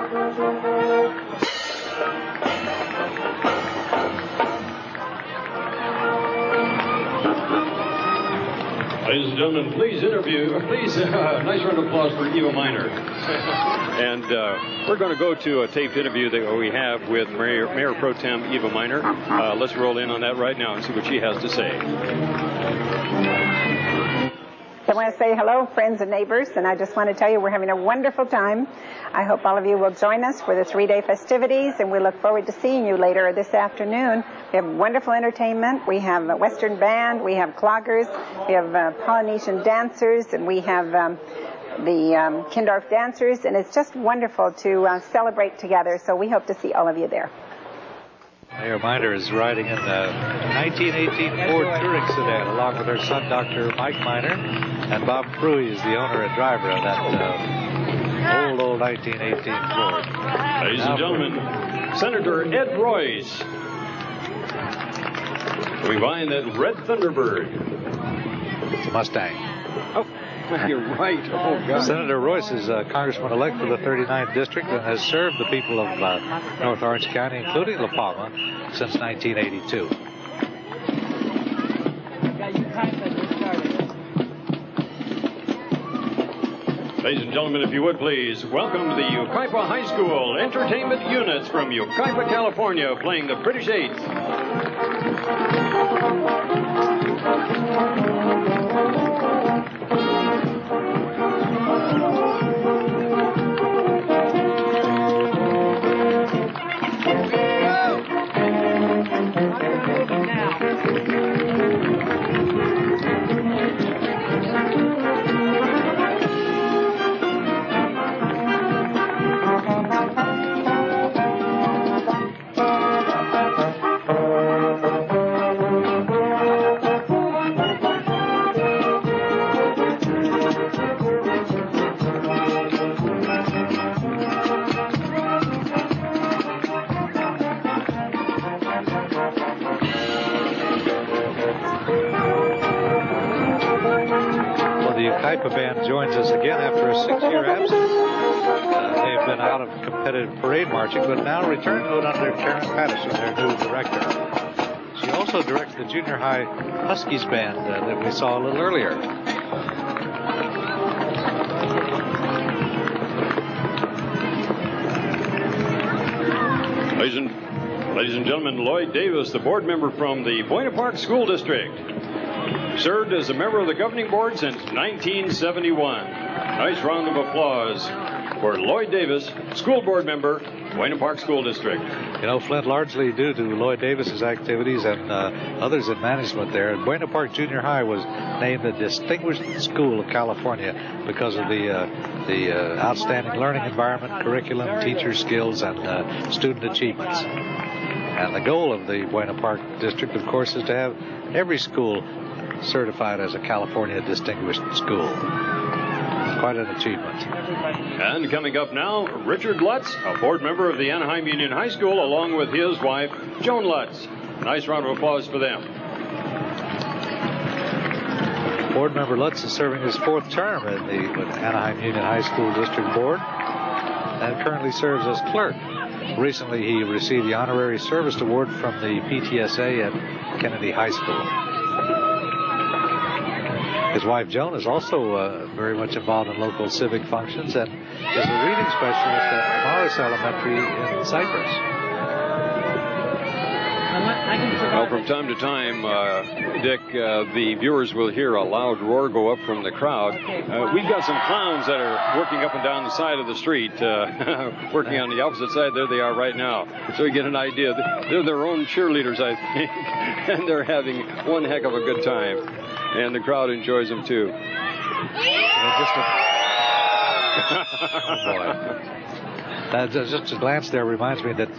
Ladies and gentlemen, nice round of applause for Eva Miner. And we're going to go to a taped interview that we have with Mayor Pro Tem Eva Miner. Let's roll in on that right now and see what she has to say. I want to say hello, friends and neighbors, and I just want to tell you we're having a wonderful time. I hope all of you will join us for the 3-day festivities, and we look forward to seeing you later this afternoon. We have wonderful entertainment. We have a Western band, we have cloggers, we have Polynesian dancers, and we have the Kindorf dancers, and it's just wonderful to celebrate together, so we hope to see all of you there. Mayor Miner is riding in the 1918 Ford Touring sedan along with her son, Dr. Mike Miner, and Bob Fruey is the owner and driver of that old 1918 Ford. Ladies and gentlemen, Senator Ed Royce. Coming by in that red Thunderbird. It's a Mustang. Oh, you're right. Oh, God. Senator Royce is Congressman-elect for the 39th District and has served the people of North Orange County, including La Palma, since 1982. Ladies and gentlemen, if you would please, welcome to the Yucaipa High School entertainment units from Yucaipa, California, playing the British Eighth. Yucaipa band joins us again after a 6-year absence. They've been out of competitive parade marching, but now return to it under Karen Patterson, their new director. She also directs the junior high Huskies band that we saw a little earlier. Ladies and gentlemen, Lloyd Davis, the board member from the Buena Park School District. Served as a member of the governing board since 1971. Nice round of applause for Lloyd Davis, school board member, Buena Park School District. You know, Flint, largely due to Lloyd Davis's activities and others in management there, Buena Park Junior High was named the Distinguished School of California because of the outstanding learning environment, curriculum, teacher skills, and student achievements. And the goal of the Buena Park District, of course, is to have every school certified as a California Distinguished School. Quite an achievement. And coming up now, Richard Lutz, a board member of the Anaheim Union High School, along with his wife, Joan Lutz. Nice round of applause for them. Board member Lutz is serving his 4th term in the Anaheim Union High School District Board and currently serves as clerk. Recently, he received the Honorary Service Award from the PTSA at Kennedy High School. His wife, Joan, is also very much involved in local civic functions and is a reading specialist at Morris Elementary in Cypress. Well, from time to time, Dick, the viewers will hear a loud roar go up from the crowd. We've got some clowns that are working up and down the side of the street, working on the opposite side. There they are right now. So you get an idea. They're their own cheerleaders, I think, and they're having one heck of a good time. And the crowd enjoys them, too. Just a glance there reminds me that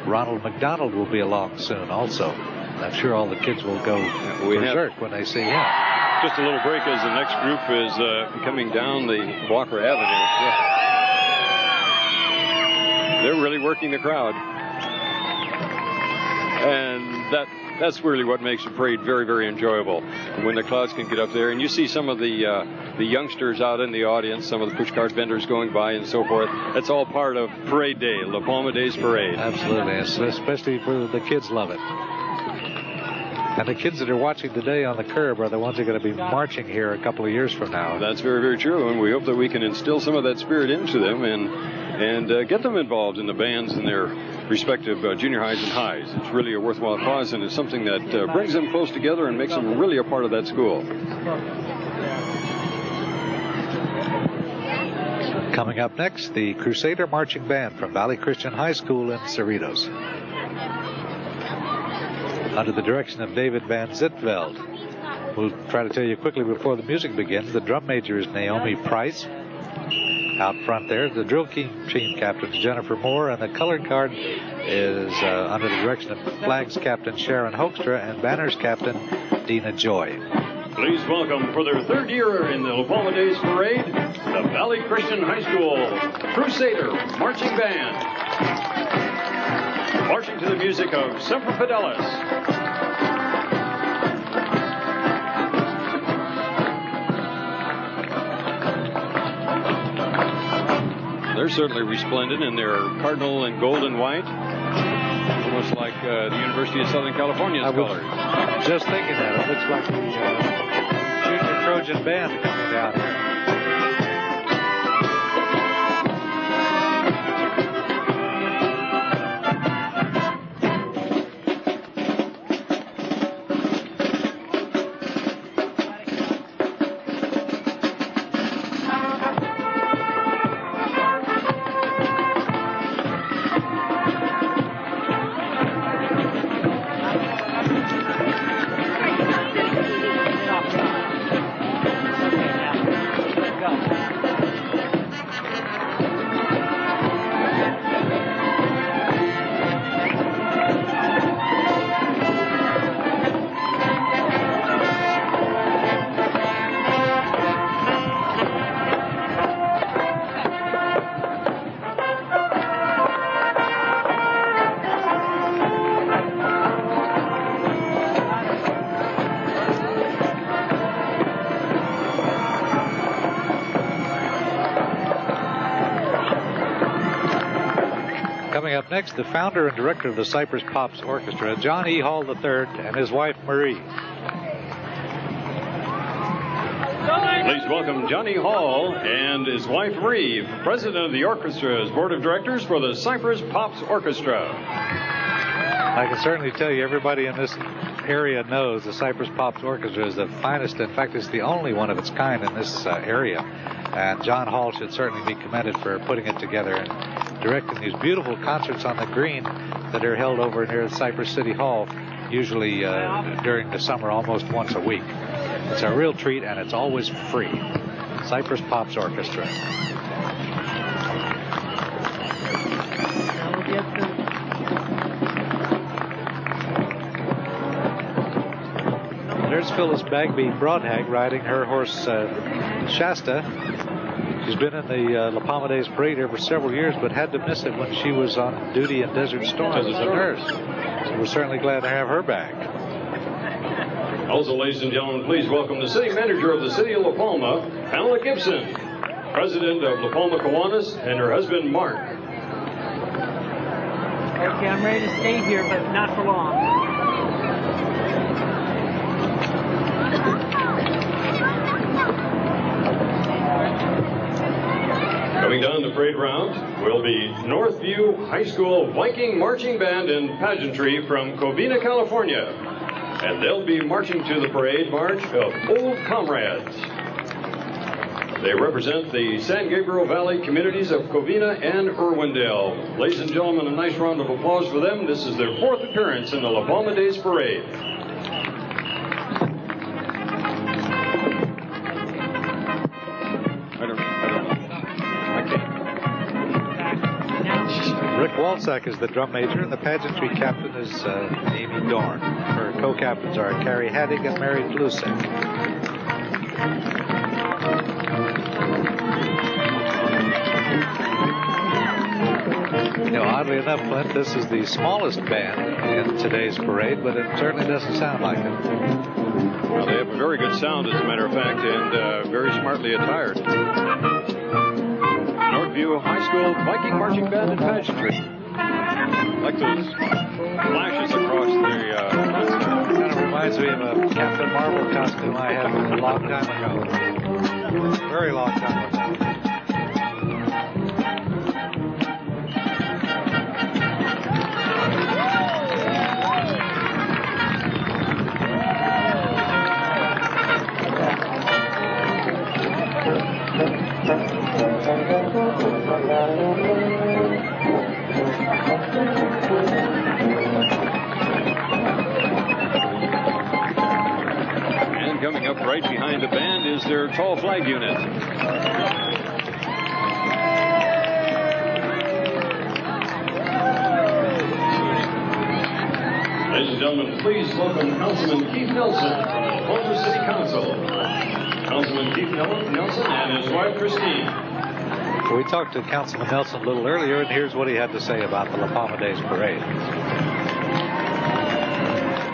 Ronald McDonald will be along soon also. I'm sure all the kids will go berserk when they see him. Just a little break as the next group is coming down the Walker Avenue. They're really working the crowd. And that's really what makes the parade very, very enjoyable. When the crowds can get up there, and you see some of the youngsters out in the audience, some of the pushcart vendors going by and so forth. That's all part of Parade Day, La Palma Days Parade. Absolutely, especially for the kids love it. And the kids that are watching today on the curb are the ones that are going to be marching here a couple of years from now. That's very, very true, and we hope that we can instill some of that spirit into them and get them involved in the bands in their respective junior highs and highs. It's really a worthwhile cause, and it's something that brings them close together and makes them really a part of that school. Coming up next, the Crusader Marching Band from Valley Christian High School in Cerritos. Under the direction of David Van Zitveld. We'll try to tell you quickly before the music begins. The drum major is Naomi Price. Out front there, the drill team captain is Jennifer Moore, and the colored guard is under the direction of flags captain Sharon Hoekstra and banners captain Dina Joy. Please welcome for their 3rd year in the La Palma Days Parade, the Valley Christian High School Crusader Marching Band. Marching to the music of Semper Fidelis. They're certainly resplendent in their cardinal and gold and white, almost like the University of Southern California's colors. Just thinking that. It looks like the Junior Trojan Band coming down here. Coming up next, the founder and director of the Cypress Pops Orchestra, John E. Hall III, and his wife, Marie. Please welcome Johnny Hall and his wife, Marie, president of the orchestra's board of directors for the Cypress Pops Orchestra. I can certainly tell you everybody in this area knows the Cypress Pops Orchestra is the finest. In fact, it's the only one of its kind in this area. And John Hall should certainly be commended for putting it together and directing these beautiful concerts on the green that are held over near Cypress City Hall, usually during the summer, almost once a week. It's a real treat, and it's always free. Cypress Pops Orchestra. There's Phyllis Bagby Broadhag riding her horse Shasta. She's been in the La Palma Days Parade here for several years, but had to miss it when she was on duty in Desert Storm as a nurse. So we're certainly glad to have her back. Also, ladies and gentlemen, please welcome the city manager of the city of La Palma, Pamela Gibson, president of La Palma Kiwanis, and her husband, Mark. Okay, I'm ready to stay here, but not for long. Coming down the parade route will be Northview High School Viking Marching Band and Pageantry from Covina, California. And they'll be marching to the parade march of Old Comrades. They represent the San Gabriel Valley communities of Covina and Irwindale. Ladies and gentlemen, a nice round of applause for them. This is their fourth appearance in the La Palma Days Parade. Rick Walczak is the drum major, and the pageantry captain is Amy Dorn. Her co-captains are Carrie Haddig and Mary Blusek. You know, oddly enough, Clint, this is the smallest band in today's parade, but it certainly doesn't sound like it. Well, they have a very good sound, as a matter of fact, and very smartly attired. Northview High School Viking Marching Band and Pageantry. Like those flashes across the kind of reminds me of a Captain Marvel costume I had a long time ago. Very long time ago. And coming up right behind the band is their tall flag unit. Ladies and gentlemen, please welcome Councilman Keith Nelson from the Palma City Council. Councilman Keith Nelson and his wife Christine. We talked to Councilman Nelson a little earlier, and here's what he had to say about the La Palma Days Parade.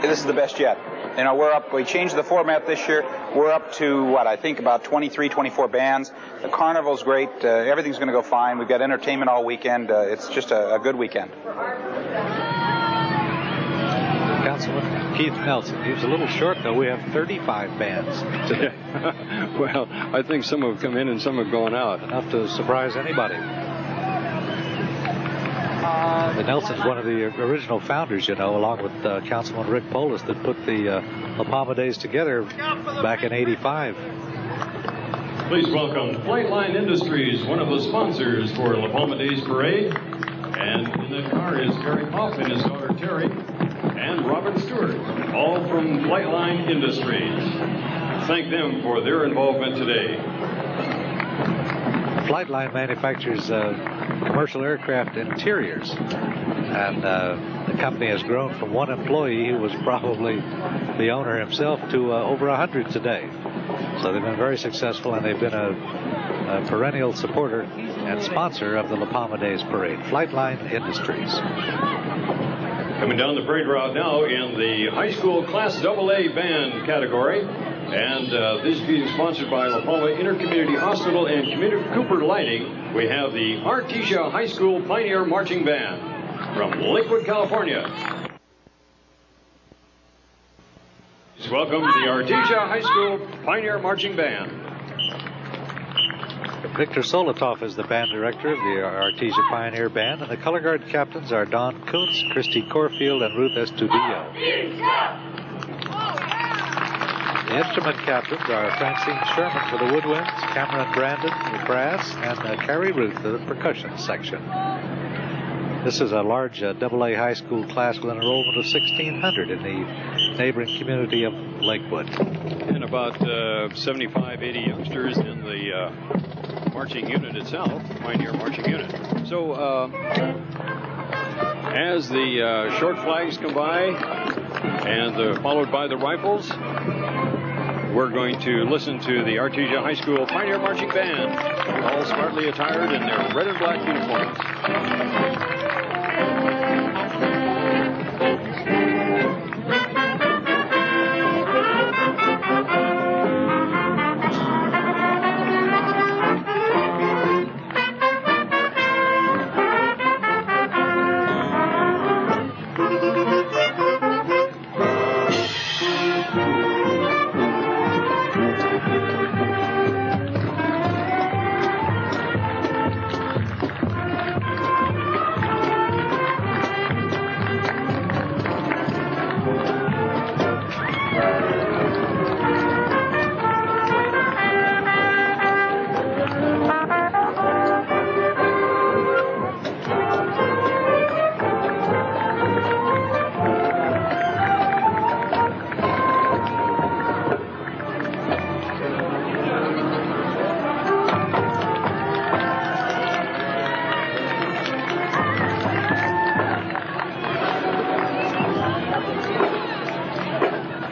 This is the best yet. You know, we changed the format this year. We're up to, I think about 23, 24 bands. The carnival's great. Everything's going to go fine. We've got entertainment all weekend. It's just a good weekend. Councilman Keith Nelson. He was a little short, though. We have 35 bands today. Well, I think some have come in and some have gone out. Enough to surprise anybody. The Nelson's one of the original founders, you know, along with Councilman Rick Polis, that put the La Palma Days together back in '85. Please welcome Flightline Industries, one of the sponsors for La Palma Days Parade. And in the car is Terry Hoff and his daughter Terry, and Robert Stewart, all from Flightline Industries. Thank them for their involvement today. Flightline manufactures commercial aircraft interiors, and the company has grown from one employee who was probably the owner himself to over 100 today. So they've been very successful, and they've been a perennial supporter and sponsor of the La Palma Days Parade. Flightline Industries. Coming down the parade route now in the high school Class AA band category. And this being sponsored by La Palma Intercommunity Hospital and Community Cooper Lighting, we have the Artesia High School Pioneer Marching Band from Lakewood, California. Please welcome the Artesia High School Pioneer Marching Band. Victor Solotov is the band director of the Artesia Pioneer Band, and the color guard captains are Don Kuntz, Christy Corfield, and Ruth Estudillo. The instrument captains are Francine Sherman for the woodwinds, Cameron Brandon for the brass, and Carrie Ruth for the percussion section. This is a large AA high school class with an enrollment of 1,600 in the neighboring community of Lakewood. And about 75, 80 youngsters in the marching unit itself, Pioneer Marching Unit. So as the short flags come by and followed by the rifles, we're going to listen to the Artesia High School Pioneer Marching Band, all smartly attired in their red and black uniforms.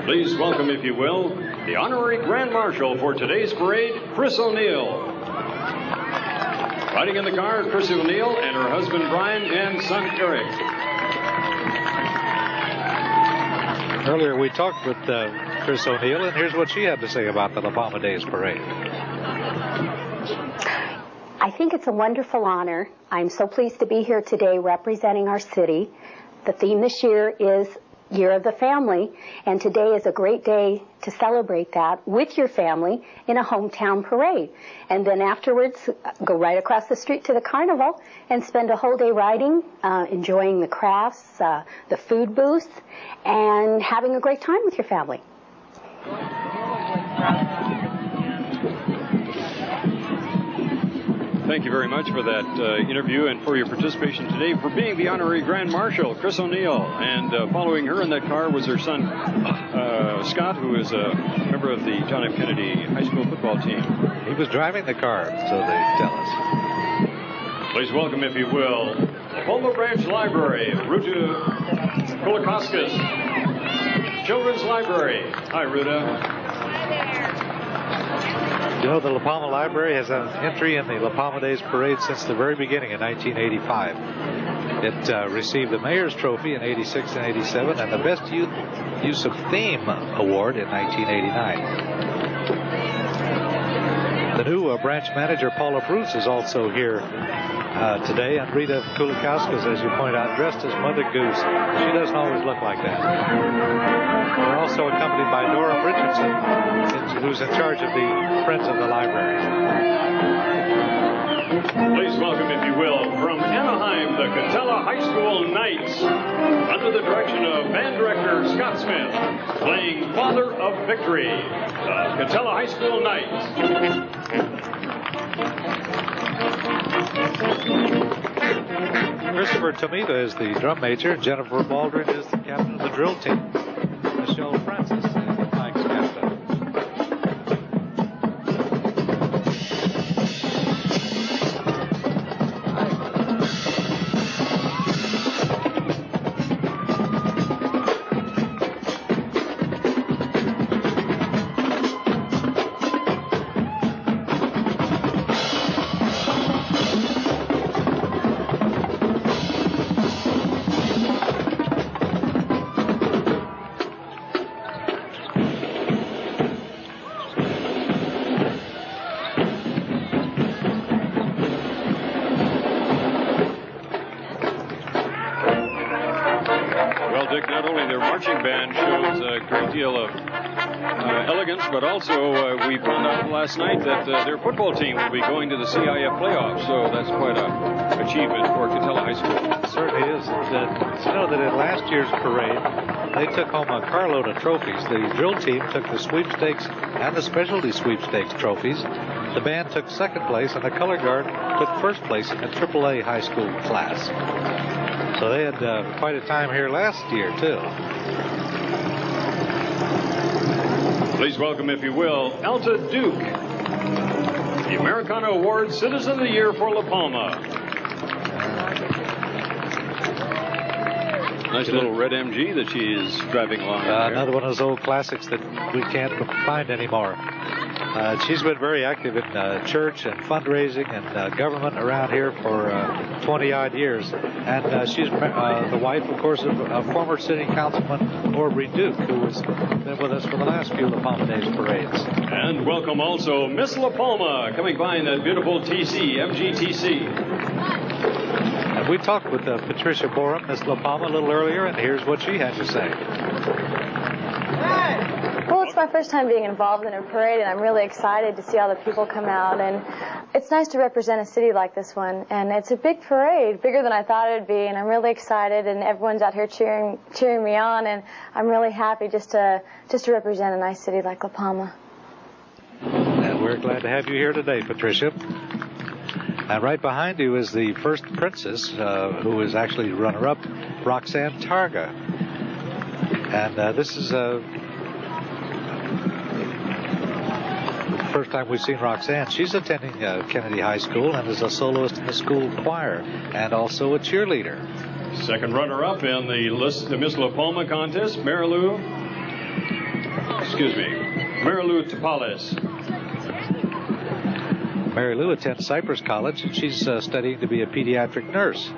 Please welcome, if you will, the Honorary Grand Marshal for today's parade, Chris O'Neill. Riding in the car, Chris O'Neill and her husband Brian and son Eric. Earlier we talked with Chris O'Neill, and here's what she had to say about the La Palma Days Parade. I think it's a wonderful honor. I'm so pleased to be here today representing our city. The theme this year is Year of the Family, and today is a great day to celebrate that with your family in a hometown parade. And then afterwards, go right across the street to the carnival and spend a whole day riding, enjoying the crafts, the food booths, and having a great time with your family. Thank you very much for that interview and for your participation today, for being the Honorary Grand Marshal, Chris O'Neill. And following her in that car was her son, Scott, who is a member of the John F. Kennedy High School football team. He was driving the car, so they tell us. Please welcome, if you will, Palma Branch Library, Ruta Kolakoskas. Children's Library. Hi, Ruta. You know, the La Palma Library has an entry in the La Palma Days Parade since the very beginning in 1985. It received the Mayor's Trophy in 86 and 87 and the Best Use of Theme Award in 1989. The new branch manager, Paula Bruce, is also here today, and Rita Kulikowska's, as you point out, dressed as Mother Goose. She doesn't always look like that. We're also accompanied by Dora Richardson, who's in charge of the Friends of the Library. Please welcome, if you will, from Anaheim, the Catella High School Knights, under the direction of band director Scott Smith, playing Father of Victory, the Catella High School Knights. Christopher Tomita is the drum major. Jennifer Baldwin is the captain of the drill team. Michelle Francis is the flags captain. But also, we found out last night that their football team will be going to the CIF playoffs, so that's quite an achievement for Catella High School. It certainly is. You know that in last year's parade, they took home a carload of trophies. The drill team took the sweepstakes and the specialty sweepstakes trophies. The band took second place, and the color guard took first place in the AAA high school class. So they had quite a time here last year, too. Please welcome, if you will, Alta Duke, the Americana Award Citizen of the Year for La Palma. Nice little red MG that she is driving along. Another one of those old classics that we can't find anymore. She's been very active in church and fundraising and government around here for 20-odd years. And she's the wife, of course, of former city councilman Aubrey Duke, who has been with us for the last few La Palma Days parades. And welcome also Miss La Palma, coming by in that beautiful TC, MGTC. And we talked with Patricia Borum, Miss La Palma, a little earlier, and here's what she had to say. Well, it's my first time being involved in a parade, and I'm really excited to see all the people come out. And it's nice to represent a city like this one. And it's a big parade, bigger than I thought it would be. And I'm really excited, and everyone's out here cheering me on. And I'm really happy just to represent a nice city like La Palma. And we're glad to have you here today, Patricia. And right behind you is the first princess, who is actually runner-up, Roxanne Targa. And this is the first time we've seen Roxanne. She's attending Kennedy High School and is a soloist in the school choir and also a cheerleader. Second runner-up in the Miss La Palma contest, Marilou Tapales. Mary Lou attends Cypress College, and she's studying to be a pediatric nurse.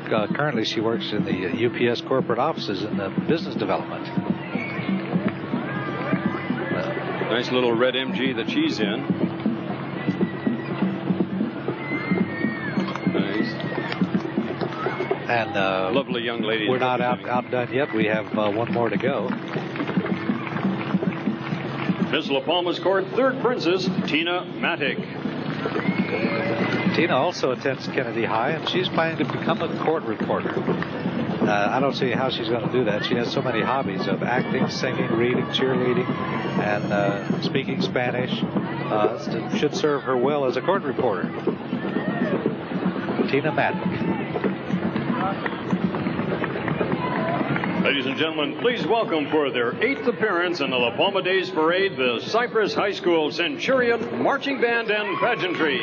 Currently, she works in the UPS corporate offices in the business development. Nice little red MG that she's in. Nice. And lovely young lady. We're not outdone yet. We have one more to go. Miss La Palma's court third princess, Tina Matic. Tina also attends Kennedy High, and she's planning to become a court reporter. I don't see how she's going to do that. She has so many hobbies of acting, singing, reading, cheerleading, and speaking Spanish. Should serve her well as a court reporter. Tina Matic. Ladies and gentlemen, please welcome for their 8th appearance in the La Palma Days Parade, the Cypress High School Centurion Marching Band and Pageantry,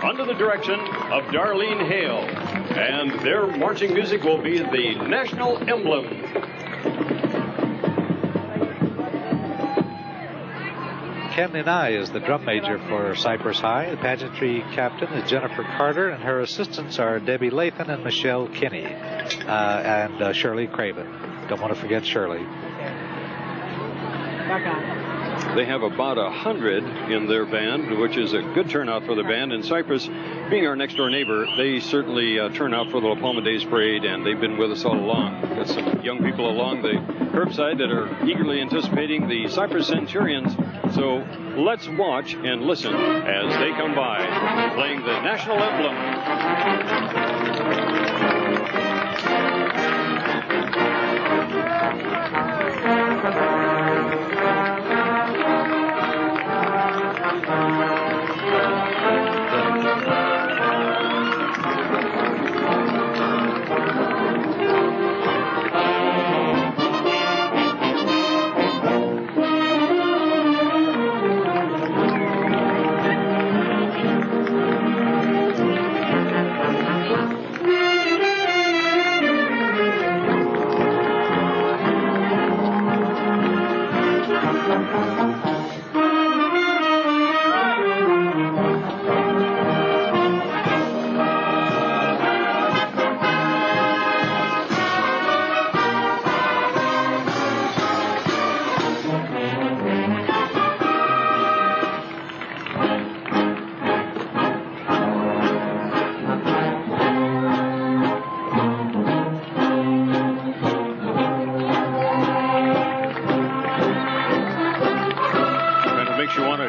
under the direction of Darlene Hale. And their marching music will be the national emblem. Ken Ninai is the drum major for Cypress High. The pageantry captain is Jennifer Carter, and her assistants are Debbie Lathan and Michelle Kinney, and Shirley Craven. Don't want to forget Shirley. Back on. They have about 100 in their band, which is a good turnout for the band. And Cypress, being our next-door neighbor, they certainly turn out for the La Palma Days Parade, and they've been with us all along. Got some young people along the curbside that are eagerly anticipating the Cypress Centurions. So let's watch and listen as they come by, playing the national emblem.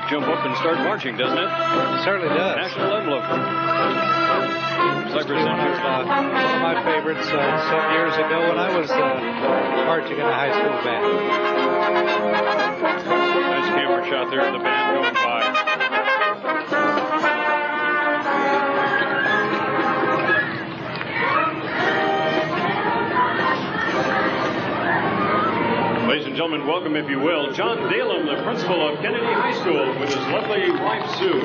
Jump up and start marching, doesn't it? It certainly does. National emblem. Cypress one of my favorites some years ago when I was marching in a high school band. Nice camera shot there of the band going by. Ladies and gentlemen, welcome, if you will, John Dalem, the principal of Kennedy High School, with his lovely wife, Sue.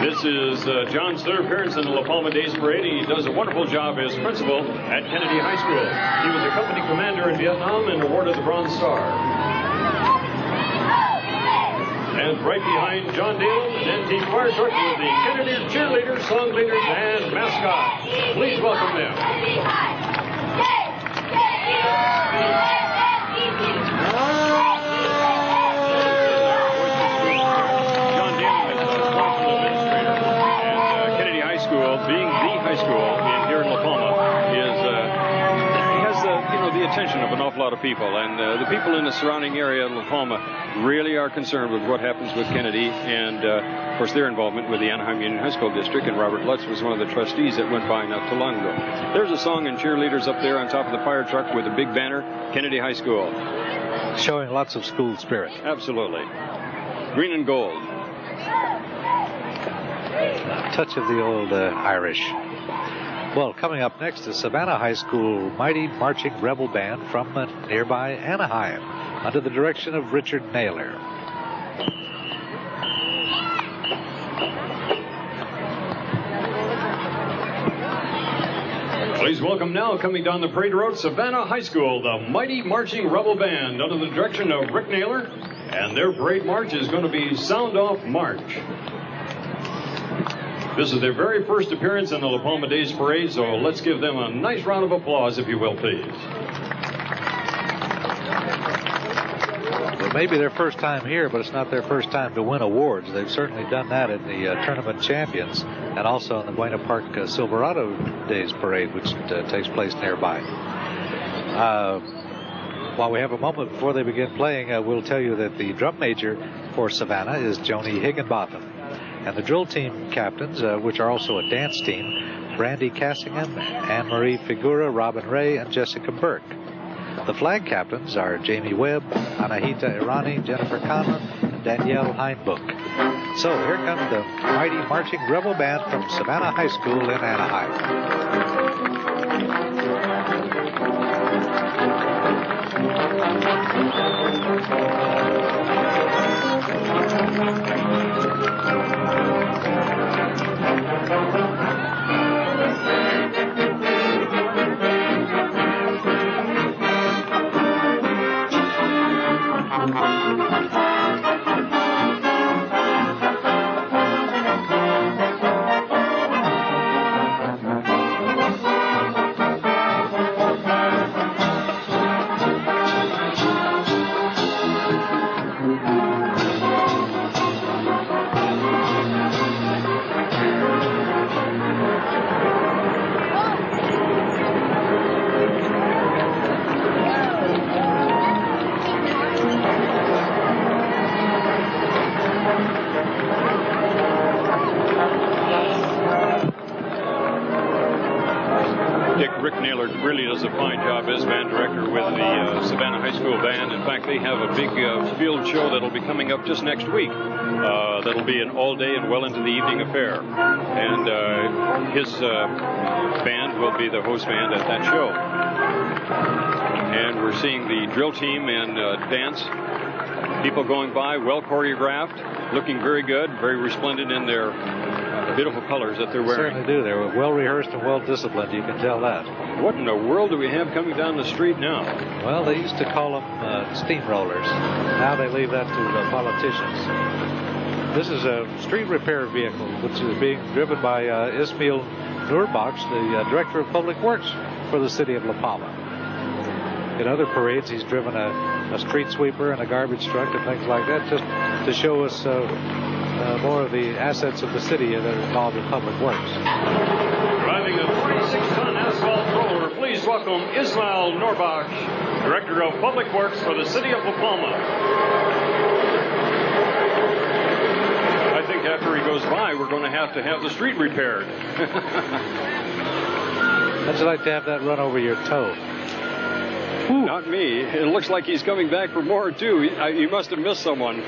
This is John's third appearance in the La Palma Days Parade, and he does a wonderful job as principal at Kennedy High School. He was a company commander in Vietnam and awarded the Bronze Star. And right behind John Dalem, an antique fire truck with the Kennedy cheerleaders, song leaders, and mascot. Please welcome them. John Dalem is a wonderful administrator, and Kennedy High School, being the high school here in La Palma, has the attention of an awful lot of people, and the people in the surrounding area of La Palma really are concerned with what happens with Kennedy, and of course their involvement with the Anaheim Union High School District. And Robert Lutz was one of the trustees that went by not too long ago. There's a song and cheerleaders up there on top of the fire truck with a big banner, Kennedy High School. Showing lots of school spirit. Absolutely. Green and gold. Touch of the old Irish. Well, coming up next is Savannah High School Mighty Marching Rebel Band from nearby Anaheim, under the direction of Richard Naylor. Please welcome now, coming down the parade road, Savannah High School, the Mighty Marching Rebel Band, under the direction of Rick Naylor, and their parade march is going to be Sound Off March. This is their very first appearance in the La Palma Days Parade, so let's give them a nice round of applause, if you will, please. It may be their first time here, but it's not their first time to win awards. They've certainly done that in the Tournament Champions and also in the Buena Park Silverado Days Parade, which takes place nearby. While we have a moment before they begin playing, we'll tell you that the drum major for Savannah is Joni Higginbotham. And the drill team captains, which are also a dance team, Brandy Cassingham, Anne-Marie Figura, Robin Ray, and Jessica Burke. The flag captains are Jamie Webb, Anahita Irani, Jennifer Conlon, and Danielle Heinbuch. So here comes the Mighty Marching Rebel Band from Savannah High School in Anaheim. Rick Naylor really does a fine job as band director with the Savannah High School Band. In fact, they have a big field show that'll be coming up just next week. That'll be an all-day and well into the evening affair. And his band will be the host band at that show. And we're seeing the drill team and dance. People going by, well choreographed, looking very good, very resplendent in their beautiful colors that they're wearing. Certainly do. They're well rehearsed and well disciplined. You can tell that. What in the world do we have coming down the street now? Well, they used to call them steamrollers. Now they leave that to the politicians. This is a street repair vehicle, which is being driven by Ismail Nurbach, the Director of Public Works for the city of La Palma. In other parades, he's driven a street sweeper and a garbage truck and things like that, just to show us more of the assets of the city that are involved in public works. Driving a 46-ton asphalt roller, please welcome Ismail Nurbach, Director of Public Works for the city of La Palma. I think after he goes by, we're going to have the street repaired. How'd you like to have that run over your toe? Not me. It looks like he's coming back for more, too. He must have missed someone.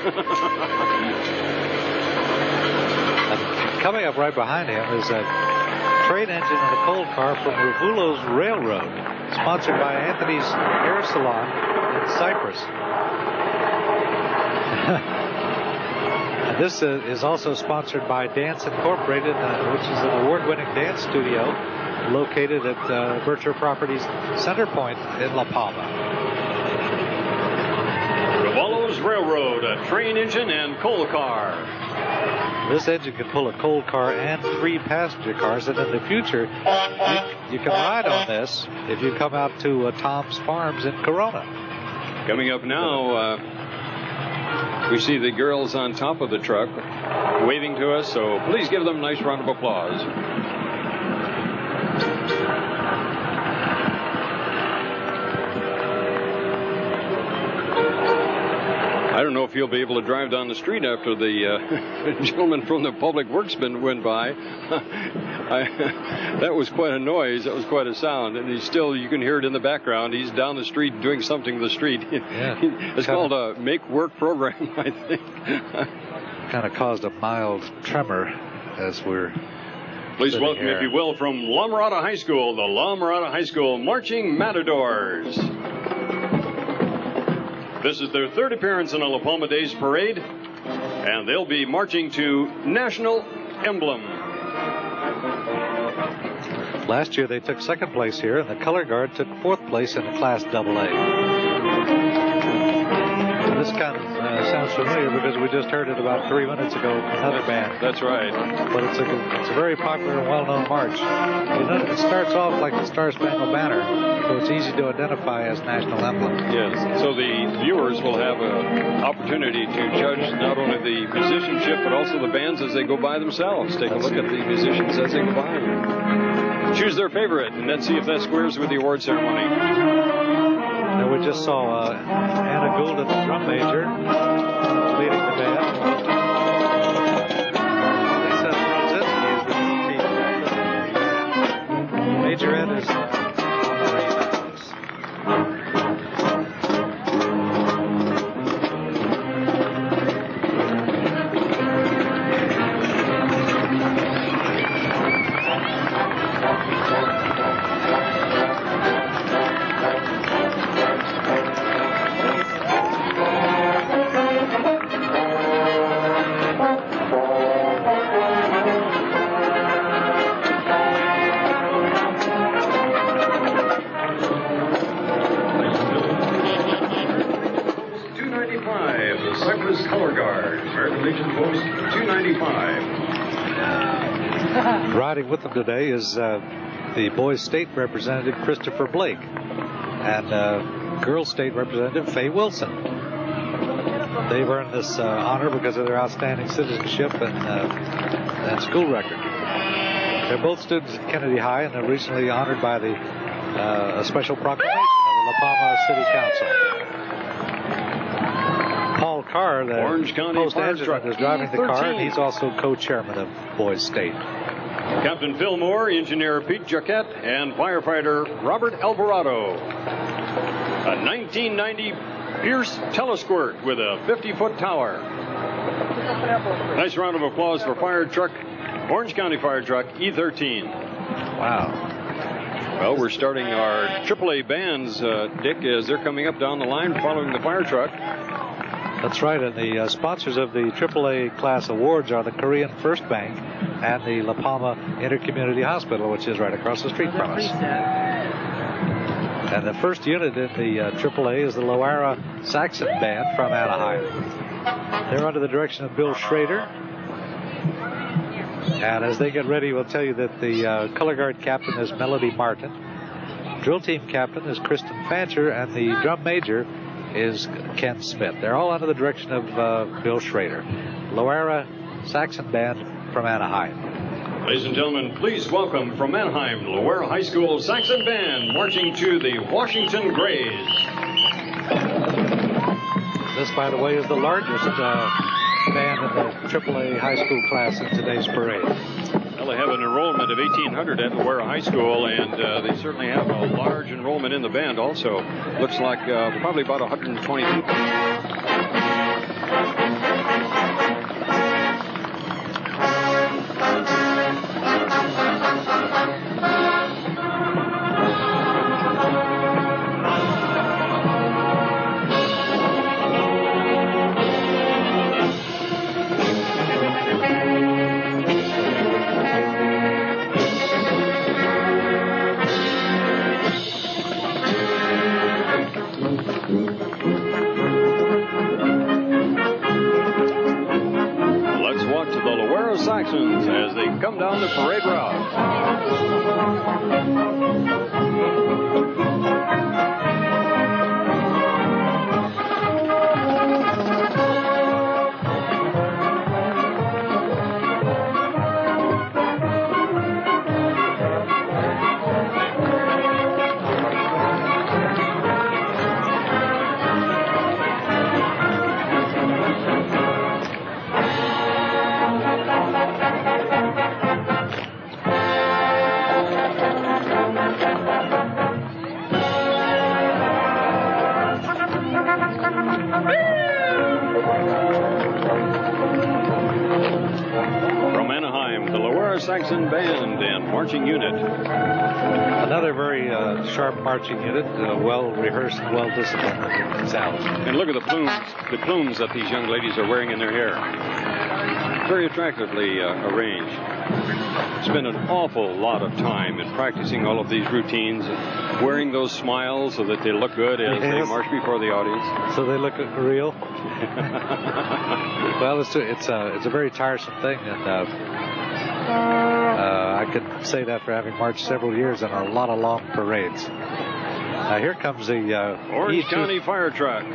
Coming up right behind him is a train engine and a coal car from Ravulo's Railroad, sponsored by Anthony's Hair Salon in Cyprus. And this is also sponsored by Dance Incorporated, which is an award-winning dance studio located at Berkshire Properties Center Point in La Palma. Ravulo's Railroad, a train engine and coal car. This engine can pull a coal car and 3 passenger cars, and in the future, you can ride on this if you come out to Tom's Farms in Corona. Coming up now, we see the girls on top of the truck waving to us, so please give them a nice round of applause. I don't know if you'll be able to drive down the street after the gentleman from the Public Works went by. That was quite a noise. That was quite a sound. And he's still, you can hear it in the background. He's down the street doing something to the street. Yeah. It's called a make-work program, I think. Kind of caused a mild tremor as we're... Please welcome, if you will, from La Mirada High School, the La Mirada High School Marching Matadors. This is their 3rd appearance in a La Palma Days Parade, and they'll be marching to National Emblem. Last year they took 2nd place here, and the Color Guard took 4th place in the Class AA. This kind of sounds familiar because we just heard it about 3 minutes ago from another band. That's right. But it's a very popular and well-known march. It starts off like the Star Spangled Banner, so it's easy to identify as National Emblem. Yes, so the viewers will have an opportunity to judge not only the musicianship, but also the bands as they go by themselves. Take a look at the musicians as they go by. Choose their favorite, and then see if that squares with the award ceremony. And we just saw Anna Gould, the drum major, leading the band. Lisa Brzezinski is the team majorette is Color Guard, American Legion Post 295. Riding with them today is the boys' state representative Christopher Blake and girls' state representative Faye Wilson. They've earned this honor because of their outstanding citizenship and school record. They're both students at Kennedy High, and they're recently honored by a special proclamation of the La Palma City Council. Paul Carr, the Orange County post adjutant, is driving the car, and he's also co-chairman of Boys State. Captain Phil Moore, Engineer Pete Jaquette, and firefighter Robert Alvarado. A 1990 Pierce Telesquirt with a 50-foot tower. Nice round of applause for fire truck, Orange County Fire Truck E13. Wow. Well, we're starting our AAA bands, Dick, as they're coming up down the line following the fire truck. That's right, and the sponsors of the AAA class awards are the Korean First Bank and the La Palma Intercommunity Hospital, which is right across the street from us. And the first unit in the AAA is the Loara Saxon Band from Anaheim. They're under the direction of Bill Schrader. And as they get ready, we'll tell you that the color guard captain is Melody Martin. Drill team captain is Kristen Fancher, and the drum major is Ken Smith. They're all under the direction of Bill Schrader. Loara Saxon Band from Anaheim. Ladies and gentlemen, please welcome from Anaheim, Loara High School Saxon Band, marching to the Washington Grays. This, by the way, is the largest band in the AAA high school class in today's parade. Well, they have an enrollment of 1,800 at Loara High School, and they certainly have a large enrollment in the band also. Looks like probably about 120 people. Saxons as they come down the parade route. Saxon Band and marching unit. Another very sharp marching unit, well rehearsed, well disciplined themselves. And look at the plumes that these young ladies are wearing in their hair. Very attractively arranged. Spend an awful lot of time in practicing all of these routines, wearing those smiles so that they look good as they march before the audience. So they look real. Well, it's a very tiresome thing, and I could say that for having marched several years in a lot of long parades. Here comes the Orange County Fire Truck.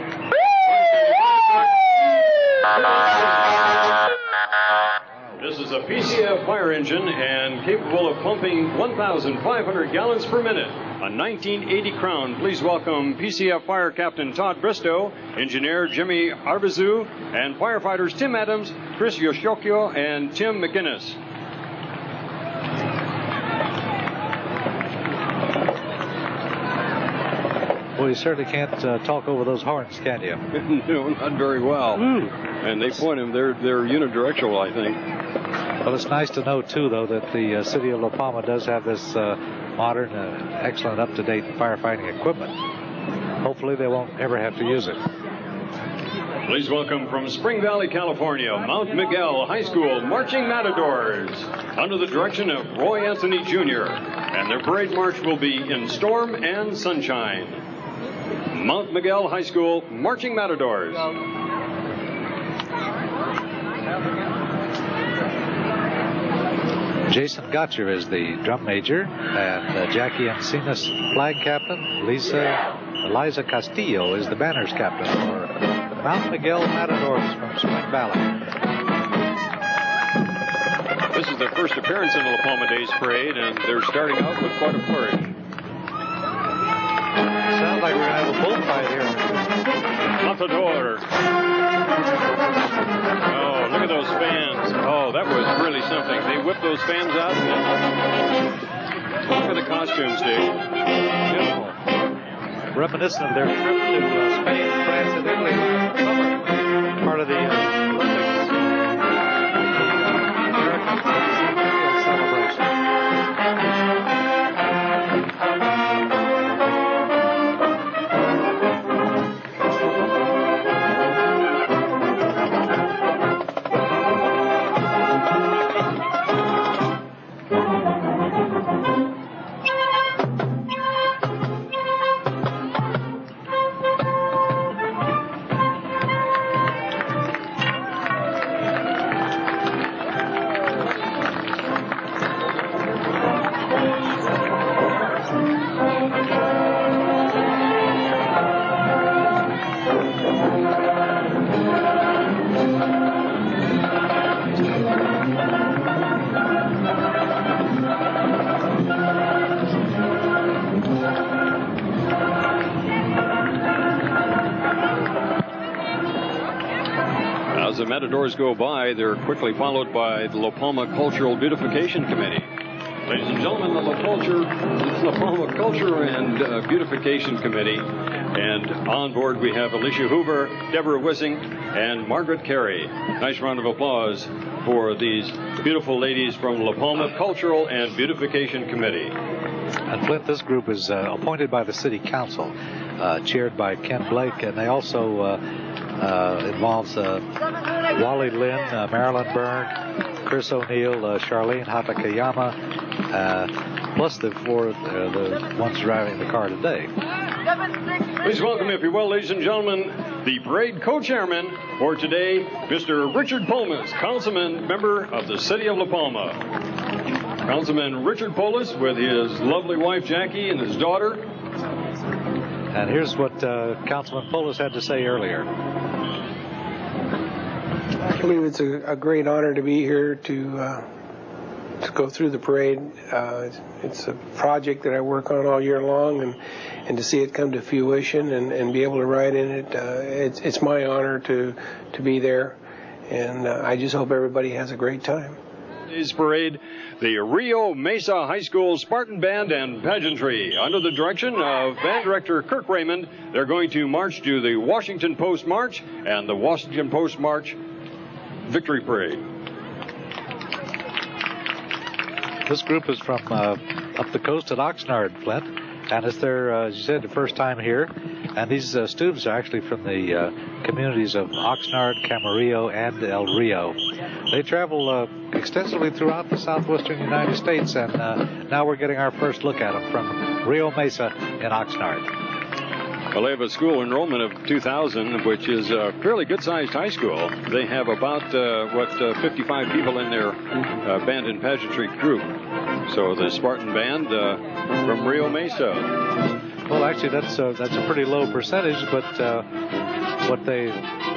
This is a PCF fire engine and capable of pumping 1,500 gallons per minute. A 1980 Crown. Please welcome PCF Fire Captain Todd Bristow, Engineer Jimmy Arvizu, and firefighters Tim Adams, Chris Yoshokyo, and Tim McInnes. Well, you certainly can't talk over those horns, can you? No, not very well. And they point them, they're unidirectional, I think. Well, it's nice to know, too, though, that the city of La Palma does have this modern, excellent, up-to-date firefighting equipment. Hopefully they won't ever have to use it. Please welcome from Spring Valley, California, Mount Miguel High School Marching Matadors, under the direction of Roy Anthony Jr., and their parade march will be in storm and sunshine. Mount Miguel High School Marching Matadors. Jason Gotcher is the drum major, and Jackie Encinas flag captain. Eliza Castillo is the banners captain for Mount Miguel Matadors from Spring Valley. This is their first appearance in the La Palma Days Parade, and they're starting out with quite a flourish. Sounds like we're going to have a bullfight here. Matador. Oh, look at those fans. Oh, that That was really something. They whipped those fans out. Look at the costumes, Dave. Beautiful. Reminiscent of their trip to Spain, France, and Italy last summer. Part of the Olympics. American Centennial celebration. As the Matadors go by, they're quickly followed by the La Palma Cultural Beautification Committee. Ladies and gentlemen, the La Palma Culture and Beautification Committee. And on board we have Alicia Hoover, Deborah Wissing, and Margaret Carey. Nice round of applause for these beautiful ladies from La Palma Cultural and Beautification Committee. And Flint, this group is appointed by the City Council, chaired by Ken Blake, and they also involves Wally Lynn, Marilyn Byrne, Chris O'Neill, Charlene Hatakayama, plus the ones driving the car today. Please welcome, if you will, ladies and gentlemen, the parade co-chairman for today, Mr. Richard Polis, councilman member of the City of La Palma. Councilman Richard Polis with his lovely wife Jackie and his daughter. And here's what Councilman Polis had to say earlier. I believe it's a great honor to be here to go through the parade. It's a project that I work on all year long, and to see it come to fruition and be able to ride in it, it's my honor to be there, and I just hope everybody has a great time. Today's parade, the Rio Mesa High School Spartan Band and Pageantry. Under the direction of Band Director Kirk Raymond, they're going to march to the Washington Post March and the Washington Post March Victory Parade. This group is from up the coast at Oxnard, Flint, and it's their, as you said, the first time here. And these students are actually from the communities of Oxnard, Camarillo, and El Rio. They travel extensively throughout the southwestern United States, and now we're getting our first look at them from Rio Mesa in Oxnard. Well, they have a school enrollment of 2,000, which is a fairly good-sized high school. They have about, 55 people in their band and pageantry group. So the Spartan Band from Rio Mesa. Well, actually, that's a pretty low percentage, but what they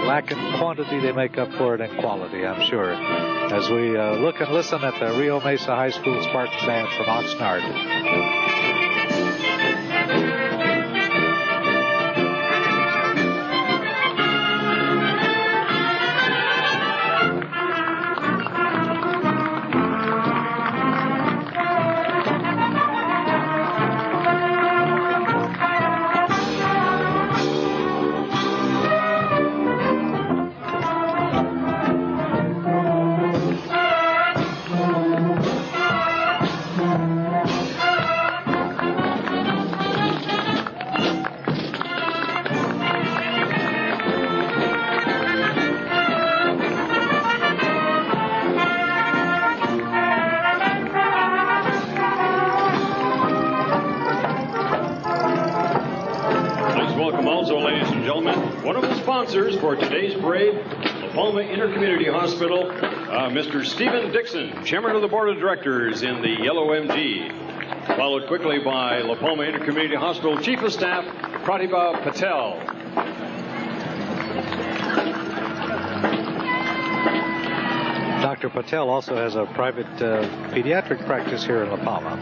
lack in quantity, they make up for it in quality, I'm sure. As we look and listen at the Rio Mesa High School Spartan Band from Oxnard. For today's parade, La Palma Intercommunity Hospital, Mr. Stephen Dixon, Chairman of the Board of Directors in the Yellow MG, followed quickly by La Palma Intercommunity Hospital Chief of Staff, Pratibha Patel. Dr. Patel also has a private pediatric practice here in La Palma.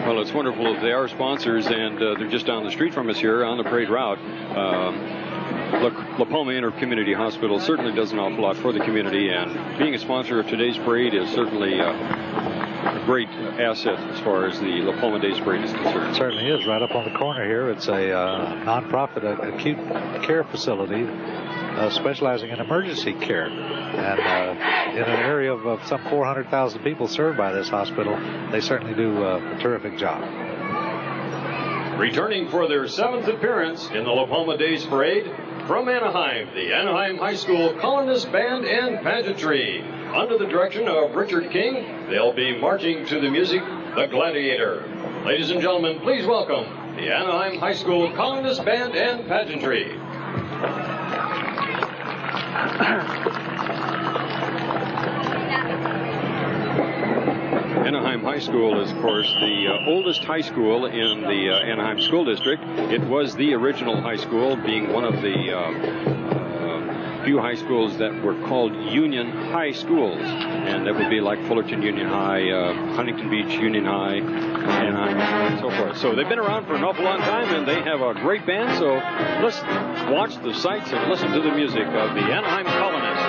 Well, it's wonderful that they are sponsors, and they're just down the street from us here on the parade route. Look, La Palma Intercommunity Hospital certainly does an awful lot for the community, and being a sponsor of today's parade is certainly a great asset as far as the La Palma Days Parade is concerned. It certainly is. Right up on the corner here, it's a nonprofit acute care facility specializing in emergency care. And in an area of some 400,000 people served by this hospital, they certainly do a terrific job. Returning for their 7th appearance in the La Palma Days Parade, from Anaheim, the Anaheim High School Colonist Band and Pageantry. Under the direction of Richard King, they'll be marching to the music, The Gladiator. Ladies and gentlemen, please welcome the Anaheim High School Colonist Band and Pageantry. Anaheim High School is, of course, the oldest high school in the Anaheim School District. It was the original high school, being one of the few high schools that were called Union High Schools. And that would be like Fullerton Union High, Huntington Beach Union High, Anaheim, and so forth. So they've been around for an awful long time, and they have a great band. So let's watch the sights and listen to the music of the Anaheim Colonists.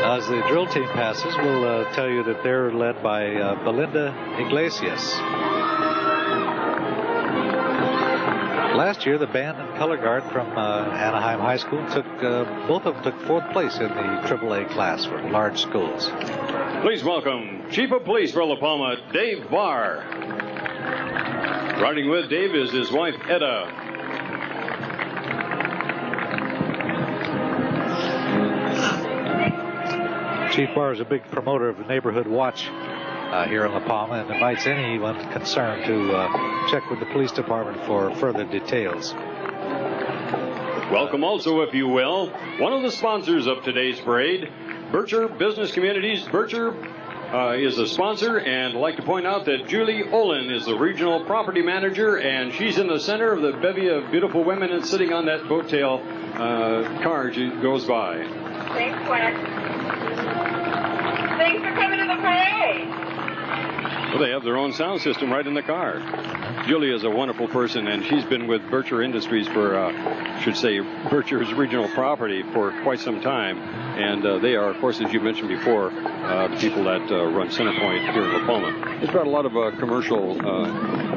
As the drill team passes, we'll tell you that they're led by Belinda Iglesias. Last year, the band and color guard from Anaheim High School both of them took 4th place in the AAA class for large schools. Please welcome Chief of Police for La Palma, Dave Barr. Riding with Dave is his wife, Etta. Chief Barr is a big promoter of the Neighborhood Watch here in La Palma and invites anyone concerned to check with the police department for further details. Welcome also, if you will, one of the sponsors of today's parade, Bircher Business Communities. Bircher is a sponsor, and I'd like to point out that Julie Olin is the regional property manager, and she's in the center of the bevy of beautiful women and sitting on that boat tail car as it goes by. Thanks, Gwen. Thanks for coming to the parade. Well, they have their own sound system right in the car. Julie is a wonderful person, and she's been with Bircher Industries for, Bircher's regional property for quite some time. And they are, of course, as you mentioned before, the people that run Centerpoint here in La Palma. It's brought a lot of commercial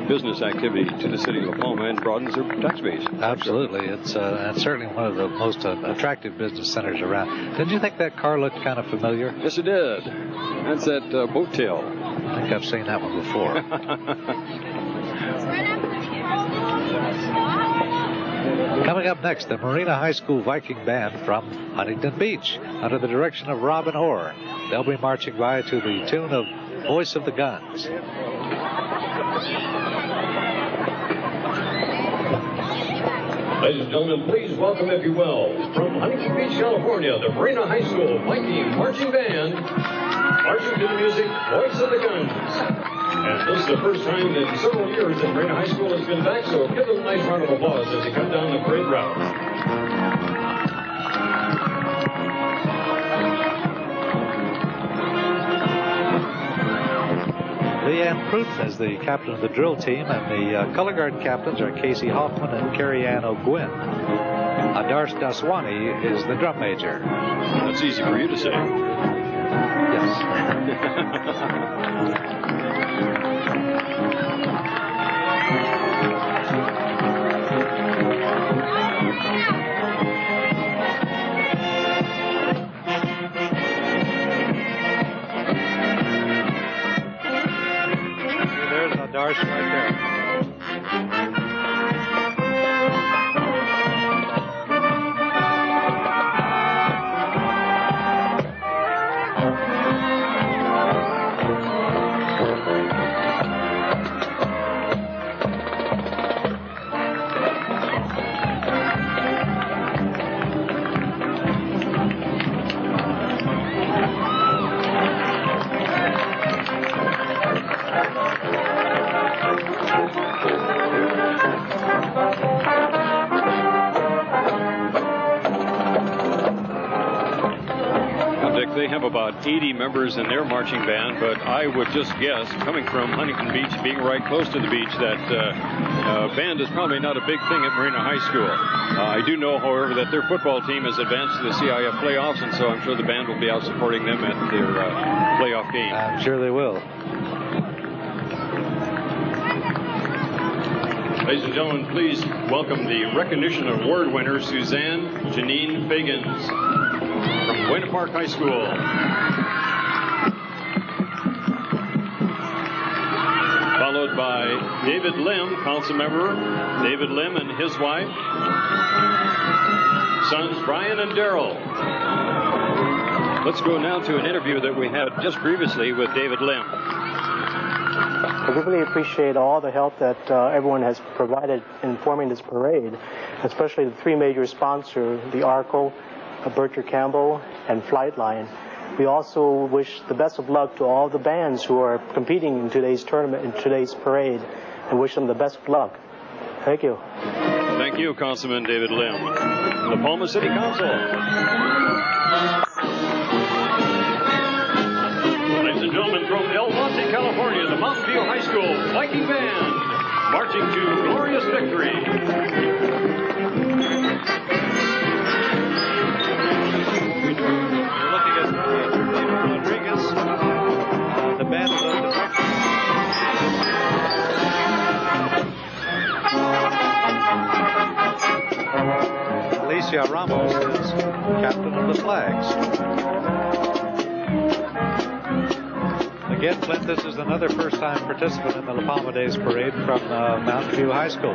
business activity to the city of La Palma and broadens their tax base. Absolutely. It's certainly one of the most attractive business centers around. Didn't you think that car looked kind of familiar? Yes, it did. That's that boat tail. I think I've seen that one before. Coming up next, the Marina High School Viking Band from Huntington Beach under the direction of Robin Orr. They'll be marching by to the tune of Voice of the Guns. Ladies and gentlemen, please welcome, if you will, from Huntington Beach, California, the Marina High School Viking Marching Band, marching to the music, Voice of the Guns. And this is the first time in several years that Marina High School has been back, so give them a nice round of applause as they come down the parade route. Leanne Pruden is the captain of the drill team, and the color guard captains are Casey Hoffman and Carrie Ann O'Gwyn. Adarsh Daswani is the drum major. That's easy for you to say. Yes. question right there. They have about 80 members in their marching band, but I would just guess, coming from Huntington Beach, being right close to the beach, that band is probably not a big thing at Marina High School. I do know, however, that their football team has advanced to the CIF playoffs, and so I'm sure the band will be out supporting them at their playoff game. I'm sure they will. Ladies and gentlemen, please welcome the recognition award winner, Suzanne Janine Fagans from Buena Park High School. Followed by David Lim, council member David Lim and his wife, sons Brian and Daryl. Let's go now to an interview that we had just previously with David Lim. I really appreciate all the help that everyone has provided in forming this parade, especially the three major sponsors, the ARCO, Bercher Campbell, and Flightline. We also wish the best of luck to all the bands who are competing in today's tournament, in today's parade, and wish them the best of luck. Thank you. Thank you, Councilman David Lim. The Palma City Council. Ladies and gentlemen, from El Monte, California, the Mountain View High School Viking Band, marching to glorious victory. We're looking at Rodriguez. The band is on the direction. Alicia Ramos is captain of the flags. Again, Flint, this is another first-time participant in the La Palma Days Parade from Mountain View High School.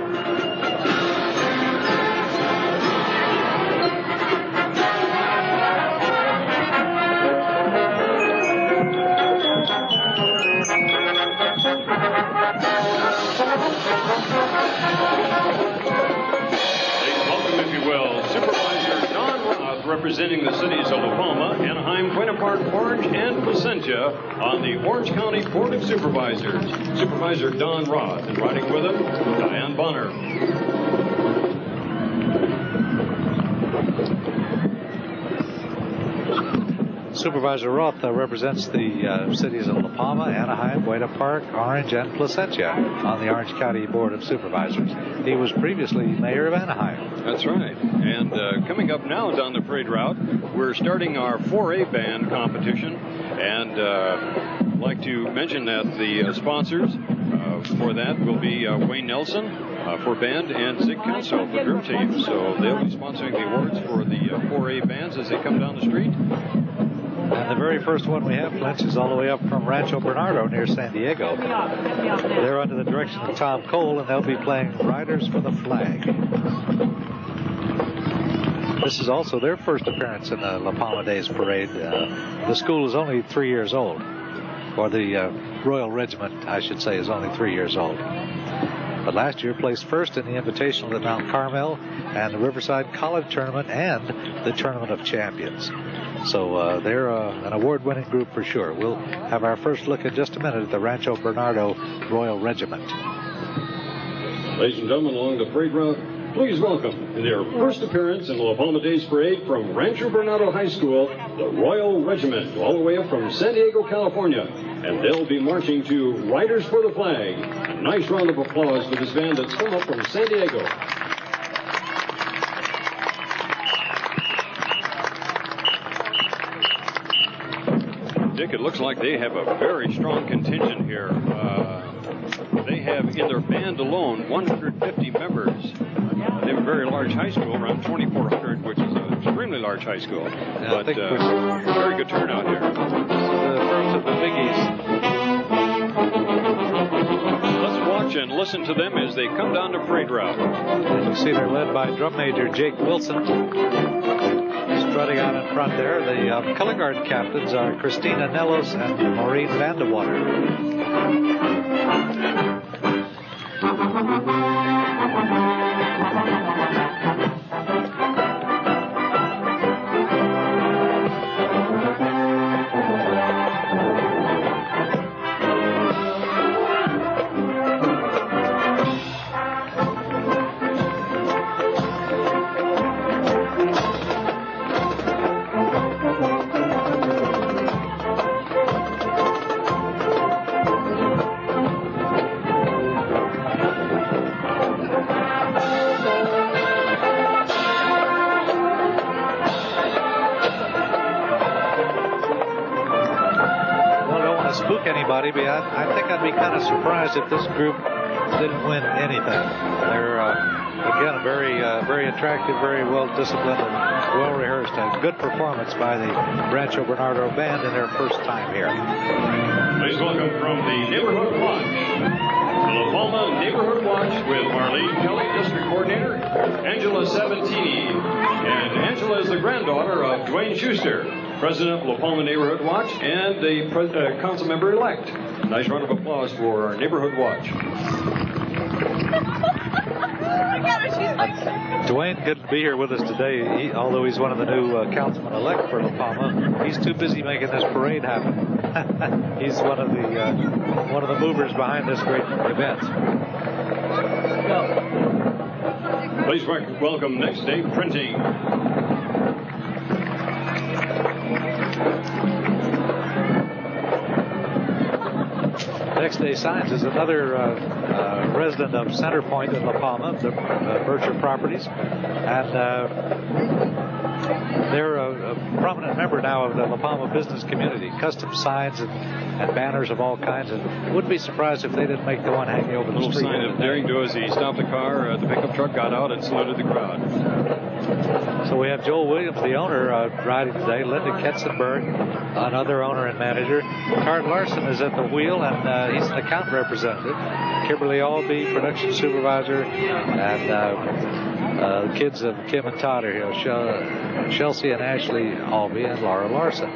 Welcome, if you will, Supervisor Don Roth, representing the cities of La Palma, Anaheim, Buena Park, Orange, and Placentia on the Orange County Board of Supervisors. Supervisor Don Roth, and riding with him, Diane Bonner. Supervisor Roth represents the cities of La Palma, Anaheim, Buena Park, Orange, and Placentia on the Orange County Board of Supervisors. He was previously mayor of Anaheim. That's right. And coming up now down the parade route, we're starting our 4A band competition. And I'd like to mention that the sponsors for that will be Wayne Nelson for band and Zig Council for drum team. So they'll be sponsoring the awards for the 4A bands as they come down the street. And the very first one we have, Flint, is all the way up from Rancho Bernardo near San Diego. They're under the direction of Tom Cole, and they'll be playing Riders for the Flag. This is also their first appearance in the La Palma Days Parade. The school is only 3 years old, or the Royal Regiment, I should say, is only 3 years old. But last year placed first in the Invitational at Mount Carmel and the Riverside College Tournament and the Tournament of Champions. So they're an award-winning group for sure. We'll have our first look in just a minute at the Rancho Bernardo Royal Regiment. Ladies and gentlemen, along the parade route, please welcome in their first appearance in the La Palma Days Parade from Rancho Bernardo High School, the Royal Regiment, all the way up from San Diego, California. And they'll be marching to Riders for the Flag. A nice round of applause for this band that's come up from San Diego. Dick, it looks like they have a very strong contingent here. They have in their band alone 150 members. They have a very large high school, around 2,400, which is an extremely large high school. Yeah, but very good turnout here. The first of the biggies. Let's walk and listen to them as they come down the parade route. As you see, they're led by Drum Major Jake Wilson. Strutting out in front there. The color guard captains are Christina Nellos and Maureen Vandewater. I think I'd be kind of surprised if this group didn't win anything. They're, again, very attractive, very well-disciplined, and well-rehearsed. A good performance by the Rancho Bernardo Band in their first time here. Please welcome from the Neighborhood Watch, the La Palma Neighborhood Watch with Marlene Kelly, District Coordinator, Angela Sabatini. And Angela is the granddaughter of Dwayne Schuster, President of La Palma Neighborhood Watch and the council member-elect. Nice round of applause for our Neighborhood Watch. Dwayne couldn't be here with us today, although he's one of the new councilmen-elect for La Palma. He's too busy making this parade happen. He's one of the movers behind this great event. Please welcome Next Day Printing. Next Day Signs is another resident of Center Point in La Palma, the Bircher Properties, and they're a prominent member now of the La Palma business community. Custom signs and banners of all kinds, and wouldn't be surprised if they didn't make the one hanging over the street. A little sign of daring do as he stopped the car, the pickup truck got out and saluted the crowd. So we have Joel Williams, the owner, riding today. Linda Ketzenberg, another owner and manager. Cart Larson is at the wheel, and he's an account representative. Kimberly Albee, production supervisor, and the kids of Kim and Todd are here. Chelsea and Ashley Albee and Laura Larson.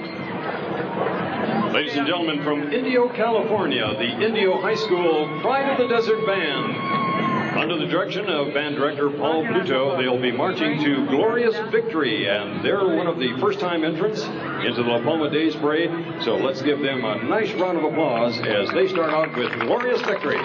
Ladies and gentlemen, from Indio, California, the Indio High School Pride of the Desert Band. Under the direction of band director Paul Pluto, they'll be marching to Glorious Victory, and they're one of the first-time entrants into the La Palma Days Parade, so let's give them a nice round of applause as they start out with Glorious Victory.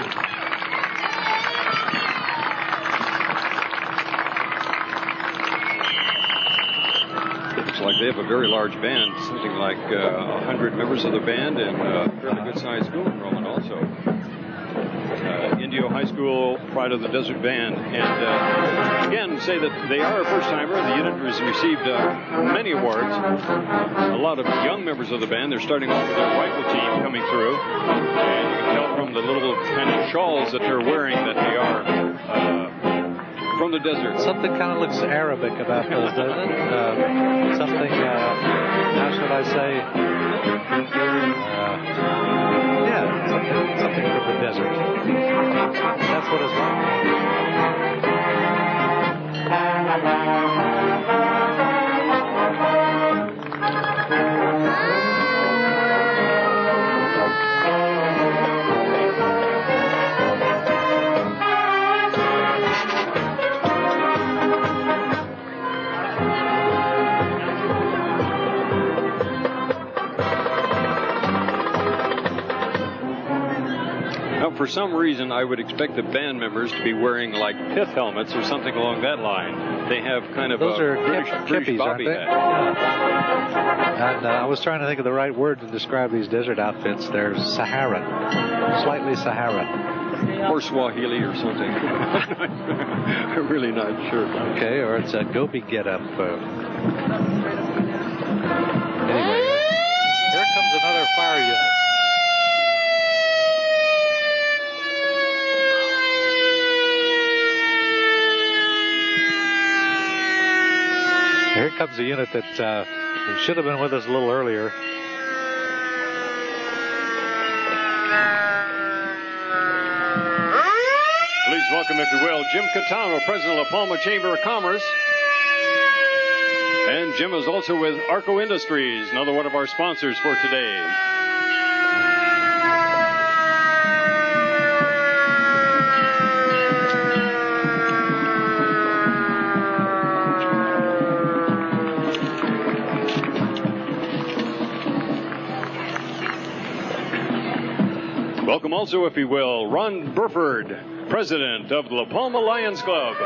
Looks like they have a very large band, something like 100 members of the band, and a fairly good-sized school enrollment also. Indio High School Pride of the Desert Band. And again, say that they are a first-timer. The unit has received many awards. A lot of young members of the band. They're starting off with their rifle team coming through. And you can tell from the little kind of shawls that they're wearing that they are from the desert. Something kind of looks Arabic about those, doesn't it? Something, how should I say? Something from the desert. That's what it's like. For some reason, I would expect the band members to be wearing like pith helmets or something along that line. They have kind of those a are British kippies, bobby hat. Yeah. And I was trying to think of the right word to describe these desert outfits. They're Saharan, slightly Saharan. Or Swahili or something. I'm really not sure. Okay, or it's a Gobi get-up. Anyway, here comes another fire unit. Here comes a unit that should have been with us a little earlier. welcome, if you will, Jim Catano, President of La Palma Chamber of Commerce. And Jim is also with Arco Industries, another one of our sponsors for today. Welcome also, if you will, Ron Burford, President of the La Palma Lions Club.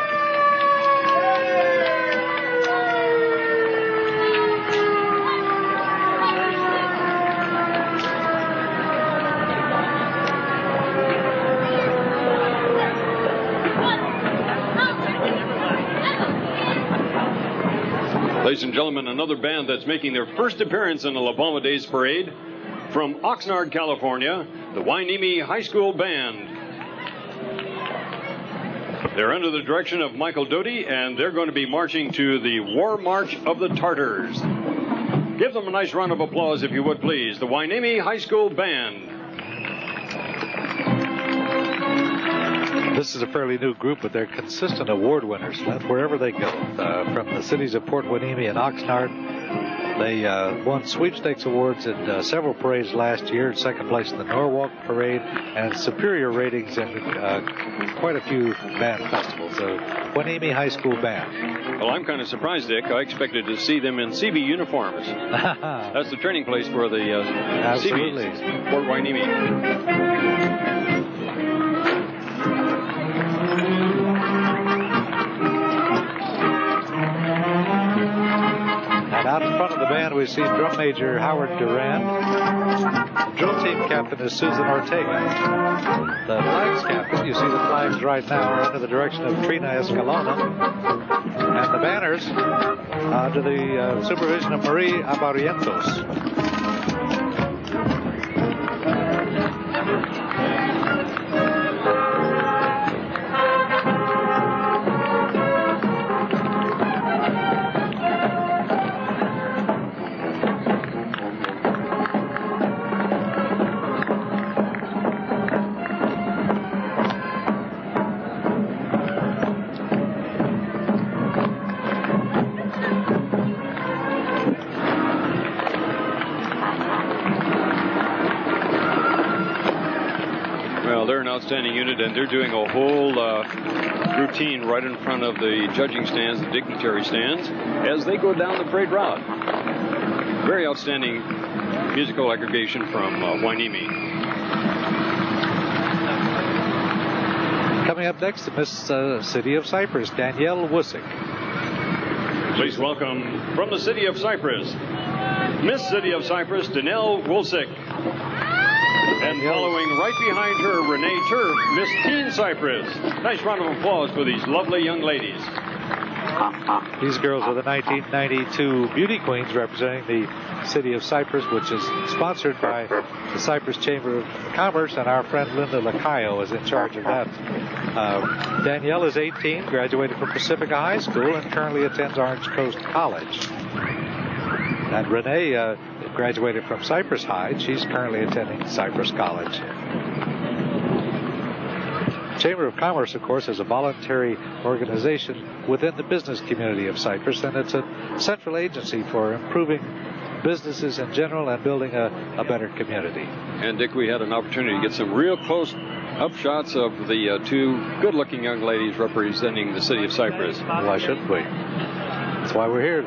Ladies and gentlemen, another band that's making their first appearance in the La Palma Days Parade from Oxnard, California, the Hueneme High School Band. They're under the direction of Michael Doty, and they're going to be marching to the War March of the Tartars. Give them a nice round of applause, if you would, please. The Hueneme High School Band. This is a fairly new group, but they're consistent award winners wherever they go. From the cities of Port Hueneme and Oxnard, they won sweepstakes awards in several parades last year, second place in the Norwalk Parade, and superior ratings in quite a few band festivals. So, Hueneme High School Band. Well, I'm kind of surprised, Dick. I expected to see them in CB uniforms. That's the training place for the CBs, Port Hueneme. And out in front of the band, we see Drum Major Howard Duran. The drill team captain is Susan Ortega. The flags captain, you see the flags right now, are under the direction of Trina Escalona. And the banners under the supervision of Marie Abarrientos. Outstanding unit, and they're doing a whole routine right in front of the judging stands, the dignitary stands, as they go down the parade route. Very outstanding musical aggregation from Hueneme. Coming up next, Miss City of Cypress, Danielle Wusick. Please welcome from the City of Cypress, Miss City of Cypress, Danielle Wusick. And following right behind her, Renee Turf, Miss Teen Cypress. Nice round of applause for these lovely young ladies. These girls are the 1992 Beauty Queens representing the City of Cypress, which is sponsored by the Cypress Chamber of Commerce, and our friend Linda Lacayo is in charge of that. Danielle is 18, graduated from Pacifica High School, and currently attends Orange Coast College. And Renee graduated from Cypress High. She's currently attending Cypress College. Chamber of Commerce, of course, is a voluntary organization within the business community of Cypress, and it's a central agency for improving businesses in general and building a better community. And Dick, we had an opportunity to get some real close up shots of the two good-looking young ladies representing the City of Cypress. Why shouldn't we? That's why we're here.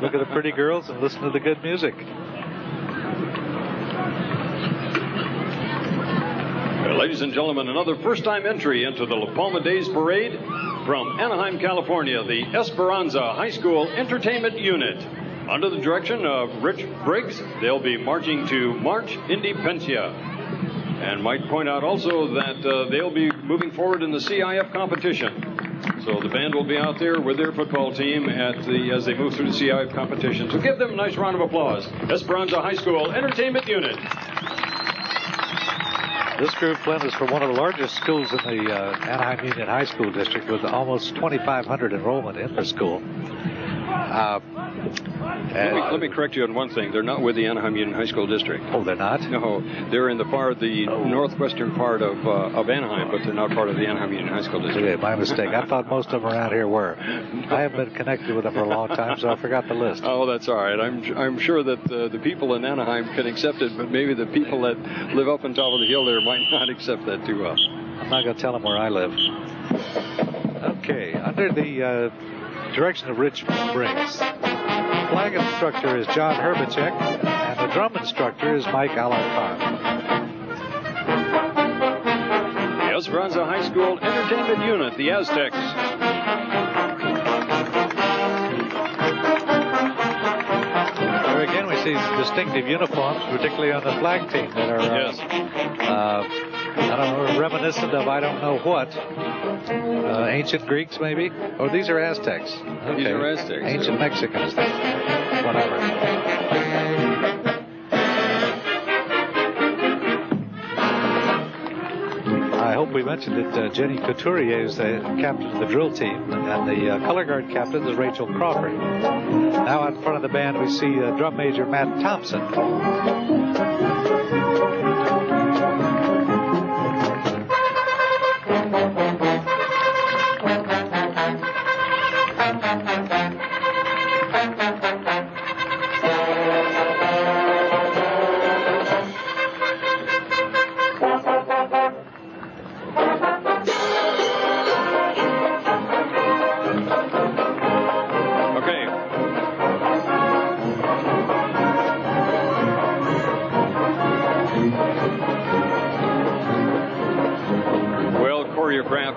Look at the pretty girls and listen to the good music. Ladies and gentlemen, another first-time entry into the La Palma Days Parade from Anaheim, California, the Esperanza High School Entertainment Unit. Under the direction of Rich Briggs, they'll be marching to March Independencia. And might point out also that they'll be moving forward in the CIF competition. So the band will be out there with their football team as they move through the CIF competition. So give them a nice round of applause. Esperanza High School Entertainment Unit. This group, Flint, is from one of the largest schools in the Anaheim Union High School District with almost 2,500 enrollment in the school. Let me correct you on one thing. They're not with the Anaheim Union High School District. Oh, they're not? No, they're in the northwestern part of Anaheim, but they're not part of the Anaheim Union High School District. Okay, my mistake. I thought most of them around here were. I haven't been connected with them for a long time, so I forgot the list. Oh, that's all right. I'm sure that the people in Anaheim can accept it, but maybe the people that live up on top of the hill there might not accept that too well. I'm not going to tell them where I live. Okay, under the direction of Rich Briggs, flag instructor is John Herbacek, and the drum instructor is Mike Alarcon. The Esperanza High School Entertainment Unit, the Aztecs. There again, we see distinctive uniforms, particularly on the flag team, that are I don't know, reminiscent of I don't know what. Ancient Greeks, maybe? Or these are Aztecs. Okay. These are Aztecs. Ancient Mexicans. Whatever. I hope we mentioned that Jenny Couturier is the captain of the drill team, and the color guard captain is Rachel Crawford. Now out in front of the band, we see drum major Matt Thompson.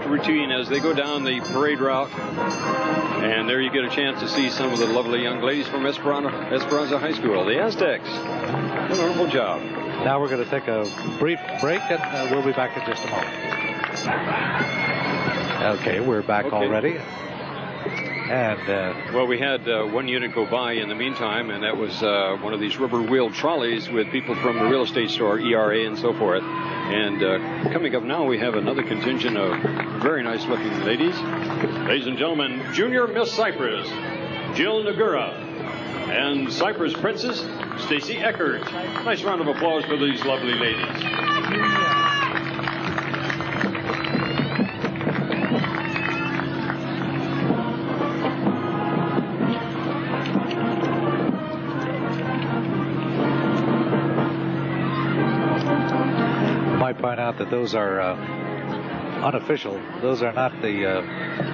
Routine as they go down the parade route, and there you get a chance to see some of the lovely young ladies from Esperanza High School, the Aztecs. Wonderful job. Now we're going to take a brief break, and we'll be back in just a moment. Okay, we're back already. And well, we had one unit go by in the meantime, and that was one of these rubber wheel trolleys with people from the real estate store, ERA, and so forth. And coming up now, we have another contingent of very nice-looking ladies. Ladies and gentlemen, Junior Miss Cyprus, Jill Nagura, and Cyprus Princess, Stacy Eckert. Nice round of applause for these lovely ladies. Point out that those are unofficial. Those are not the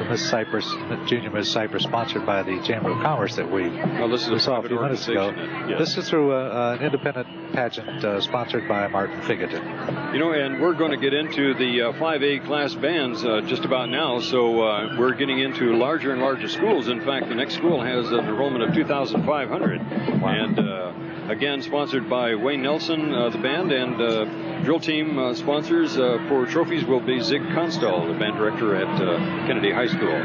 Miss Cyprus, Junior Miss Cyprus, sponsored by the Chamber of Commerce that we saw a few minutes ago. Yes. This is through an independent pageant sponsored by Martin Figeton. You know, and we're going to get into the 5A class bands just about now, so we're getting into larger and larger schools. In fact, the next school has an enrollment of 2,500. Wow. And again, sponsored by Wayne Nelson, the band, and drill team sponsors for trophies will be Zig Constall, the band director at Kennedy High School.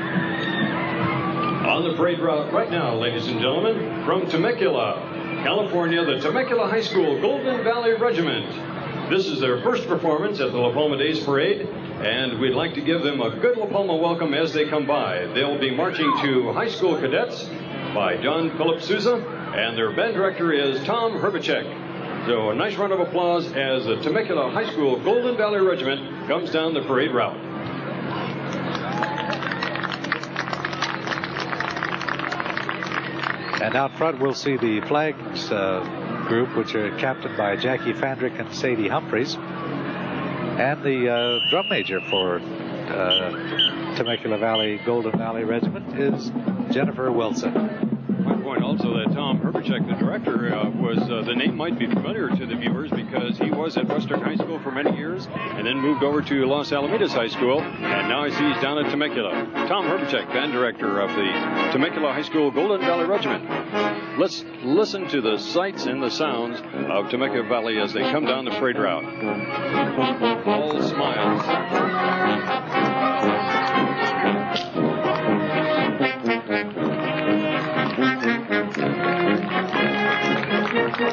On the parade route right now, ladies and gentlemen, from Temecula, California, the Temecula High School Golden Valley Regiment. This is their first performance at the La Palma Days Parade, and we'd like to give them a good La Palma welcome as they come by. They'll be marching to High School Cadets by John Philip Souza, and their band director is Tom Herbacek. So a nice round of applause as the Temecula High School Golden Valley Regiment comes down the parade route. And out front, we'll see the flags group, which are captained by Jackie Fandrick and Sadie Humphreys. And the drum major for Temecula Valley Golden Valley Regiment is Jennifer Wilson. Point also that Tom Herbacek, the director, the name might be familiar to the viewers because he was at Western High School for many years and then moved over to Los Alamitos High School, and now I see he's down at Temecula. Tom Herbacek, band director of the Temecula High School Golden Valley Regiment. Let's listen to the sights and the sounds of Temecula Valley as they come down the parade route. All smiles.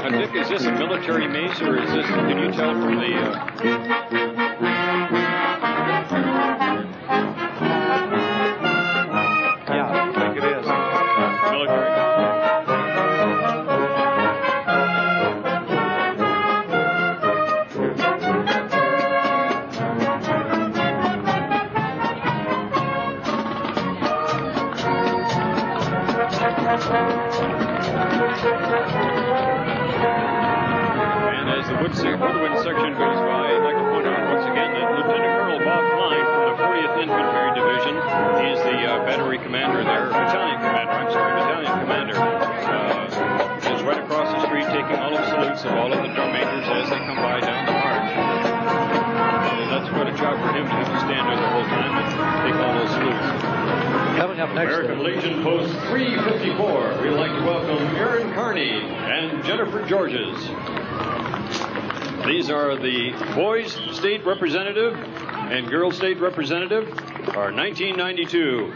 Dick, is this a military mace, or is this, can you tell from the... Yeah, I think it is. Military. Once the woodwind section goes by, I'd like to point out once again that Lieutenant Colonel Bob Klein from the 40th Infantry Division, he's the battery commander there, battalion commander, is right across the street taking all of the salutes of all of the drum majors as they come by down the march. And that's quite a job for him to have to stand there the whole time and take all those salutes. Coming up next, American Legion Post 354. We'd like to welcome Aaron Carney and Jennifer Georges. These are the boys' state representative and girls' state representative for 1992.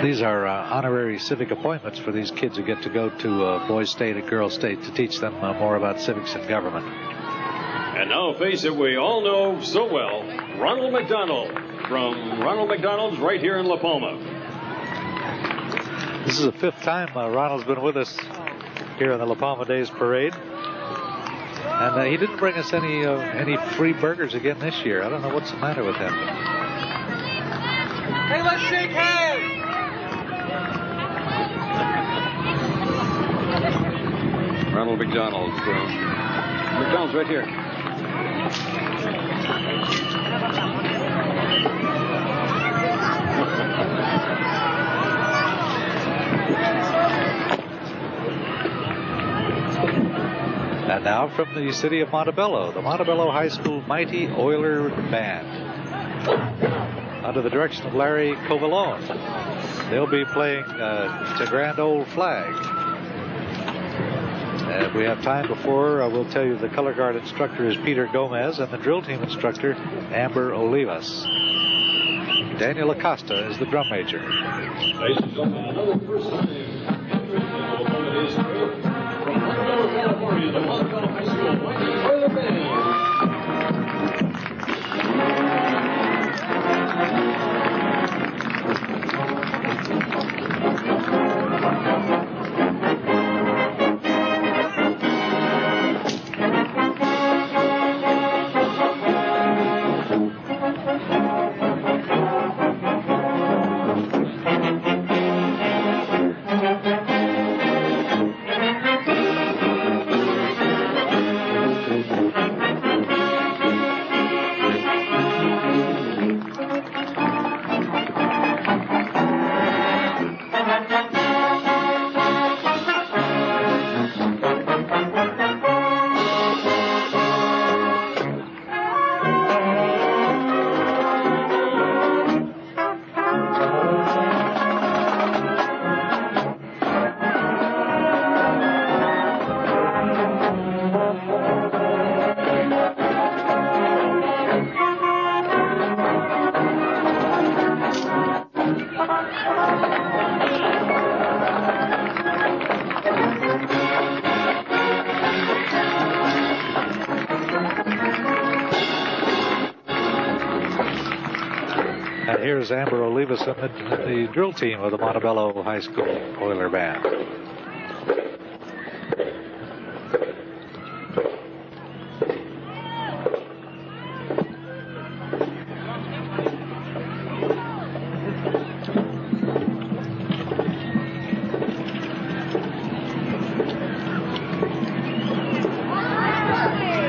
These are honorary civic appointments for these kids who get to go to boys' state and girls' state to teach them more about civics and government. And now, face it, we all know so well, Ronald McDonald from Ronald McDonald's right here in La Palma. This is the 5th time Ronald's been with us here on the La Palma Days Parade. And he didn't bring us any free burgers again this year. I don't know what's the matter with him. Hey, let's shake hands! Ronald McDonald from McDonald's right here. And now from the city of Montebello, the Montebello High School Mighty Oiler Band, under the direction of Larry Covallone. They'll be playing It's a Grand Old Flag. If we have time before, we'll tell you the color guard instructor is Peter Gomez and the drill team instructor, Amber Olivas. Daniel Acosta is the drum major. Ladies and gentlemen, another first time from Montebello, California, the Montebello High School Mighty Oiler Band. Here's Amber Olivas and the drill team of the Montebello High School Oiler Band.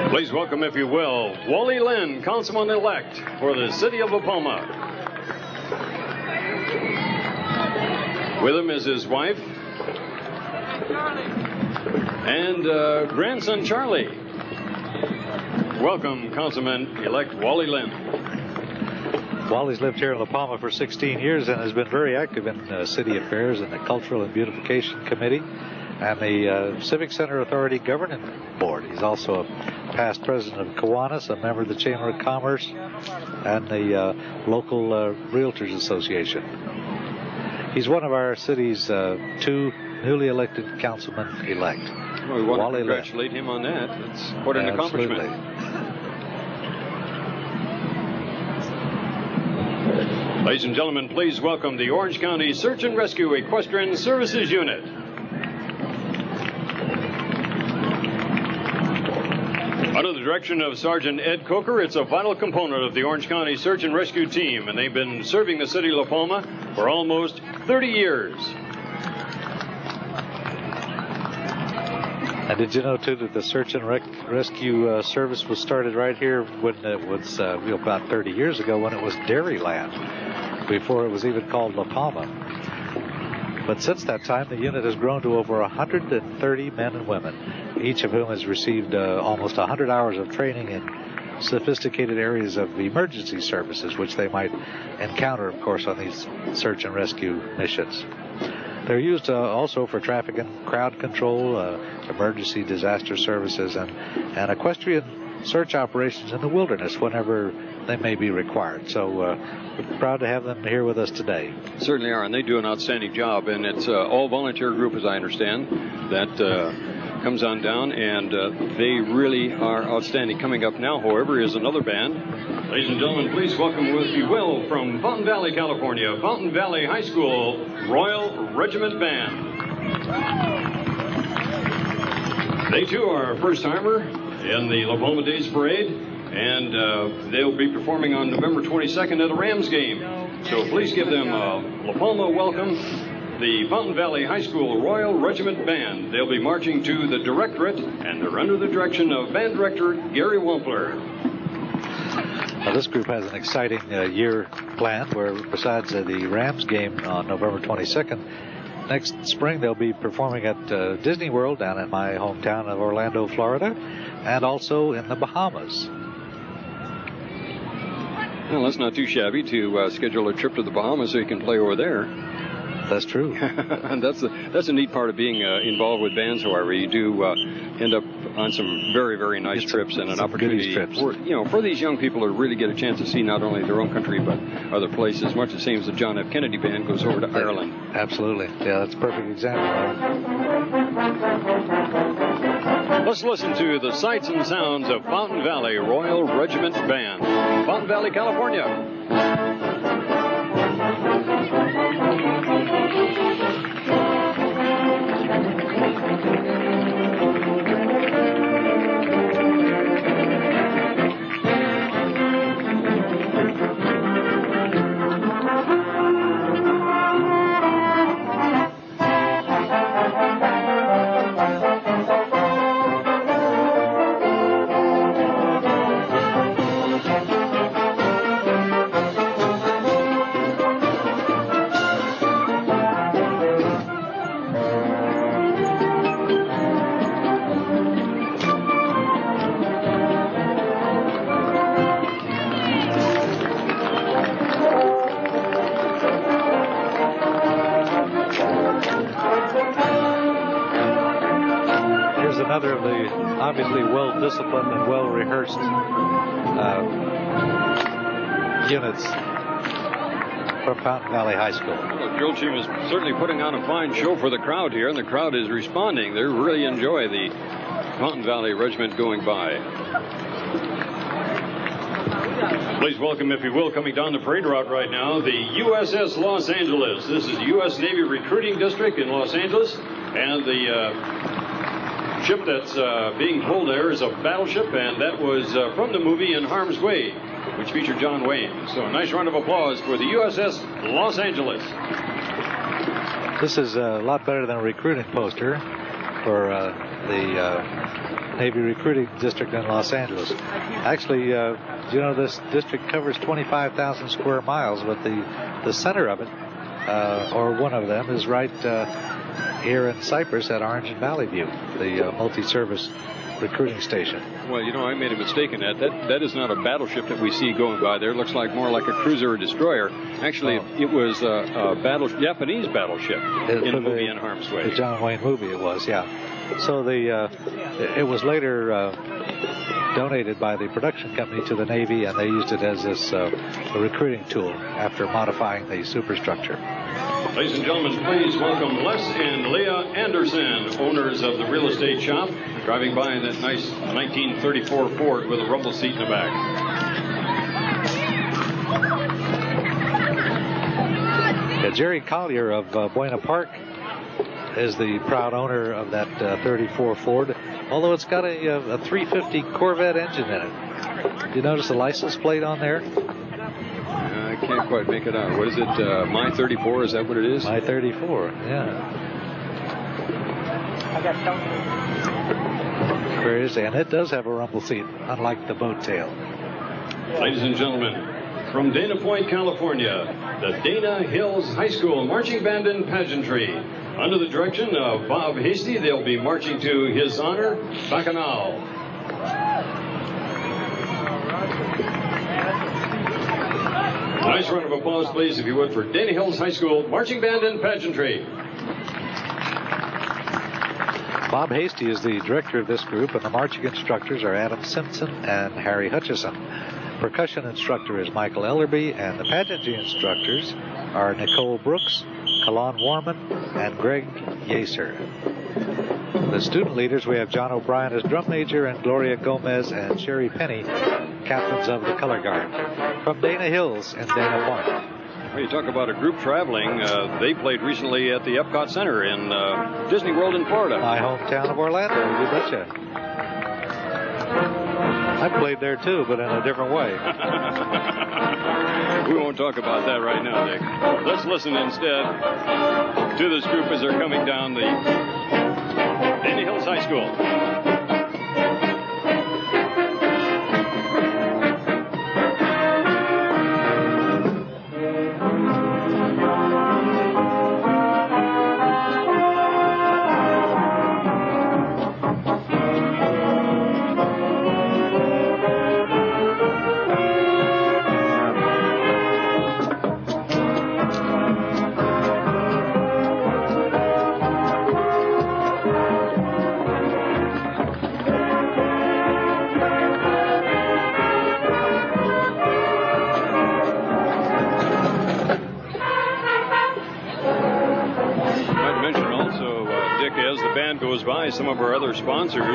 Please welcome, if you will, Wally Lynn, Councilman-elect for the city of La Palma. With him is his wife and grandson Charlie. Welcome, Councilman-elect Wally Lynn. Wally's lived here in La Palma for 16 years and has been very active in city affairs and the Cultural and Beautification Committee and the Civic Center Authority Governing Board. He's also a past president of Kiwanis, a member of the Chamber of Commerce, and the local Realtors Association. He's one of our city's 2 newly elected councilmen-elect. Well, we want to congratulate him on that. That's what an accomplishment. Ladies and gentlemen, please welcome the Orange County Search and Rescue Equestrian Services Unit. Under the direction of Sergeant Ed Coker, it's a vital component of the Orange County Search and Rescue Team, and they've been serving the city of La Palma for almost 30 years. And did you know, too, that the search and rescue service was started right here when it was about 30 years ago, when it was Dairyland, before it was even called La Palma. But since that time, the unit has grown to over 130 men and women, each of whom has received almost 100 hours of training in sophisticated areas of emergency services, which they might encounter, of course, on these search and rescue missions. They're used also for traffic and crowd control, emergency disaster services, and equestrian search operations in the wilderness whenever they may be required. So we're proud to have them here with us today. Certainly are, and they do an outstanding job. And it's all volunteer group, as I understand, that comes on down, and they really are outstanding. Coming up now, however, is another band. Ladies and gentlemen, please welcome, if you will, from Fountain Valley, California, Fountain Valley High School Royal Regiment Band. They, too, are a first-timer in the La Palma Days Parade, and they'll be performing on November 22nd at a Rams game. So please give them a La Palma welcome, the Fountain Valley High School Royal Regiment Band. They'll be marching to the Directorate, and they're under the direction of Band Director Gary Wampler. Now, this group has an exciting year planned, where besides the Rams game on November 22nd, next spring they'll be performing at Disney World down in my hometown of Orlando, Florida, and also in the Bahamas. Well, that's not too shabby to schedule a trip to the Bahamas so you can play over there. That's true. And that's a neat part of being involved with bands. However, you do end up on some very, very nice trips, and an opportunity for these young people to really get a chance to see not only their own country but other places. Much the same as the John F. Kennedy Band goes over to Ireland. Absolutely. Yeah, that's a perfect example. Let's listen to the sights and sounds of Fountain Valley Royal Regiment Band, Fountain Valley, California. Another of the obviously well-disciplined and well-rehearsed units from Fountain Valley High School. Well, the drill team is certainly putting on a fine show for the crowd here, and the crowd is responding. They really enjoy the Fountain Valley Regiment going by. Please welcome, if you will, coming down the parade route right now, the USS Los Angeles. This is the U.S. Navy Recruiting District in Los Angeles, and the ship that's being pulled there is a battleship, and that was from the movie In Harm's Way, which featured John Wayne. So a nice round of applause for the USS Los Angeles. This is a lot better than a recruiting poster for the Navy Recruiting District in Los Angeles. Actually, this district covers 25,000 square miles, but the center of it, or one of them, is right here in Cypress at Orange and Valley View, the multi-service recruiting station. Well, I made a mistake in that. That is not a battleship that we see going by there. It looks like more like a cruiser or destroyer. Actually, it was a Japanese battleship in the movie In Harm's Way. The John Wayne movie it was, yeah. So it was later donated by the production company to the Navy, and they used it as this a recruiting tool after modifying the superstructure. Ladies and gentlemen, please welcome Les and Leah Anderson, owners of the real estate shop, driving by in that nice 1934 Ford with a rumble seat in the back. Yeah, Jerry Collier of Buena Park is the proud owner of that 34 Ford, although it's got a 350 Corvette engine in it. You notice the license plate on there? I can't quite make it out. What is it? My 34? Is that what it is? My 34, yeah. I got experience, and it does have a rumble seat, unlike the boat tail. Ladies and gentlemen, from Dana Point, California, the Dana Hills High School Marching Band and Pageantry. Under the direction of Bob Hasty, they'll be marching to his honor, Bacchanal. Nice round of applause, please, if you would, for Dana Hills High School Marching Band and Pageantry. Bob Hasty is the director of this group, and the marching instructors are Adam Simpson and Harry Hutchison. Percussion instructor is Michael Ellerby, and the pageantry instructors are Nicole Brooks, Kalon Warman, and Greg Yacer. The student leaders, we have John O'Brien as drum major, and Gloria Gomez and Sherry Penny, captains of the color guard. From Dana Hills in Dana Point. Well, you talk about a group traveling. They played recently at the Epcot Center in Disney World in Florida. My hometown of Orlando, you betcha. I played there too, but in a different way. We won't talk about that right now, Dick. Let's listen instead to this group as they're coming down the Dana Hills High School. By some of our other sponsors,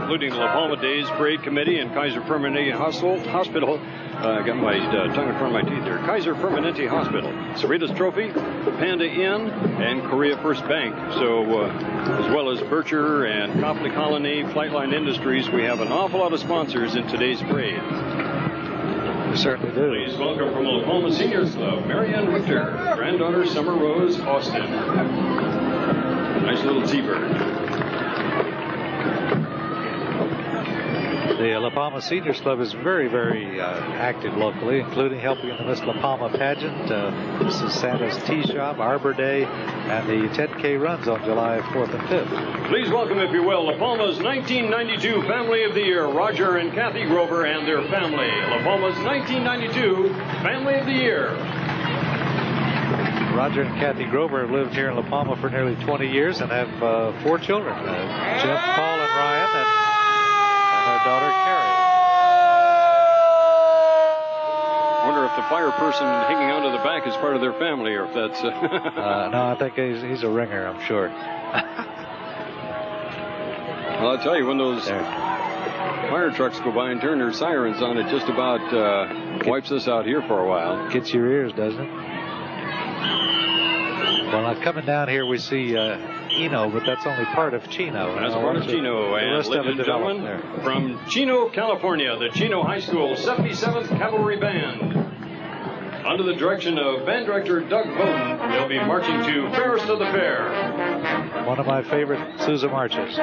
including the La Palma Days Parade Committee and Kaiser Permanente Hospital. Got my tongue in front of my teeth there. Kaiser Permanente Hospital, Cerritos Trophy, Panda Inn, and Korea First Bank. So, as well as Bircher and Copley Colony, Flightline Industries, we have an awful lot of sponsors in today's parade. We certainly do. Please welcome from the La Palma Seniors Club, Marianne Richter, granddaughter Summer Rose Austin. Nice little T-bird. The La Palma Seniors Club is very, very active locally, including helping in the Miss La Palma pageant, Mrs. Santa's Tea Shop, Arbor Day, and the 10K runs on July 4th and 5th. Please welcome, if you will, La Palma's 1992 Family of the Year, Roger and Kathy Grover and their family. La Palma's 1992 Family of the Year. Roger and Kathy Grover have lived here in La Palma for nearly 20 years and have 4 children, Jeff, Paul, and Ryan, and their daughter, Carrie. Wonder if the fire person hanging onto the back is part of their family, or if that's... No, I think he's a ringer, I'm sure. Well, I'll tell you, when those fire trucks go by and turn their sirens on, it just about wipes us out here for a while. Gets your ears, doesn't it? Well, now coming down here, we see Eno, but that's only part of Chino. That's part of Chino. And ladies and gentlemen, from Chino, California, the Chino High School 77th Cavalry Band. Under the direction of band director Doug Bowden, they'll be marching to Fairest of the Fair. One of my favorite Sousa marches.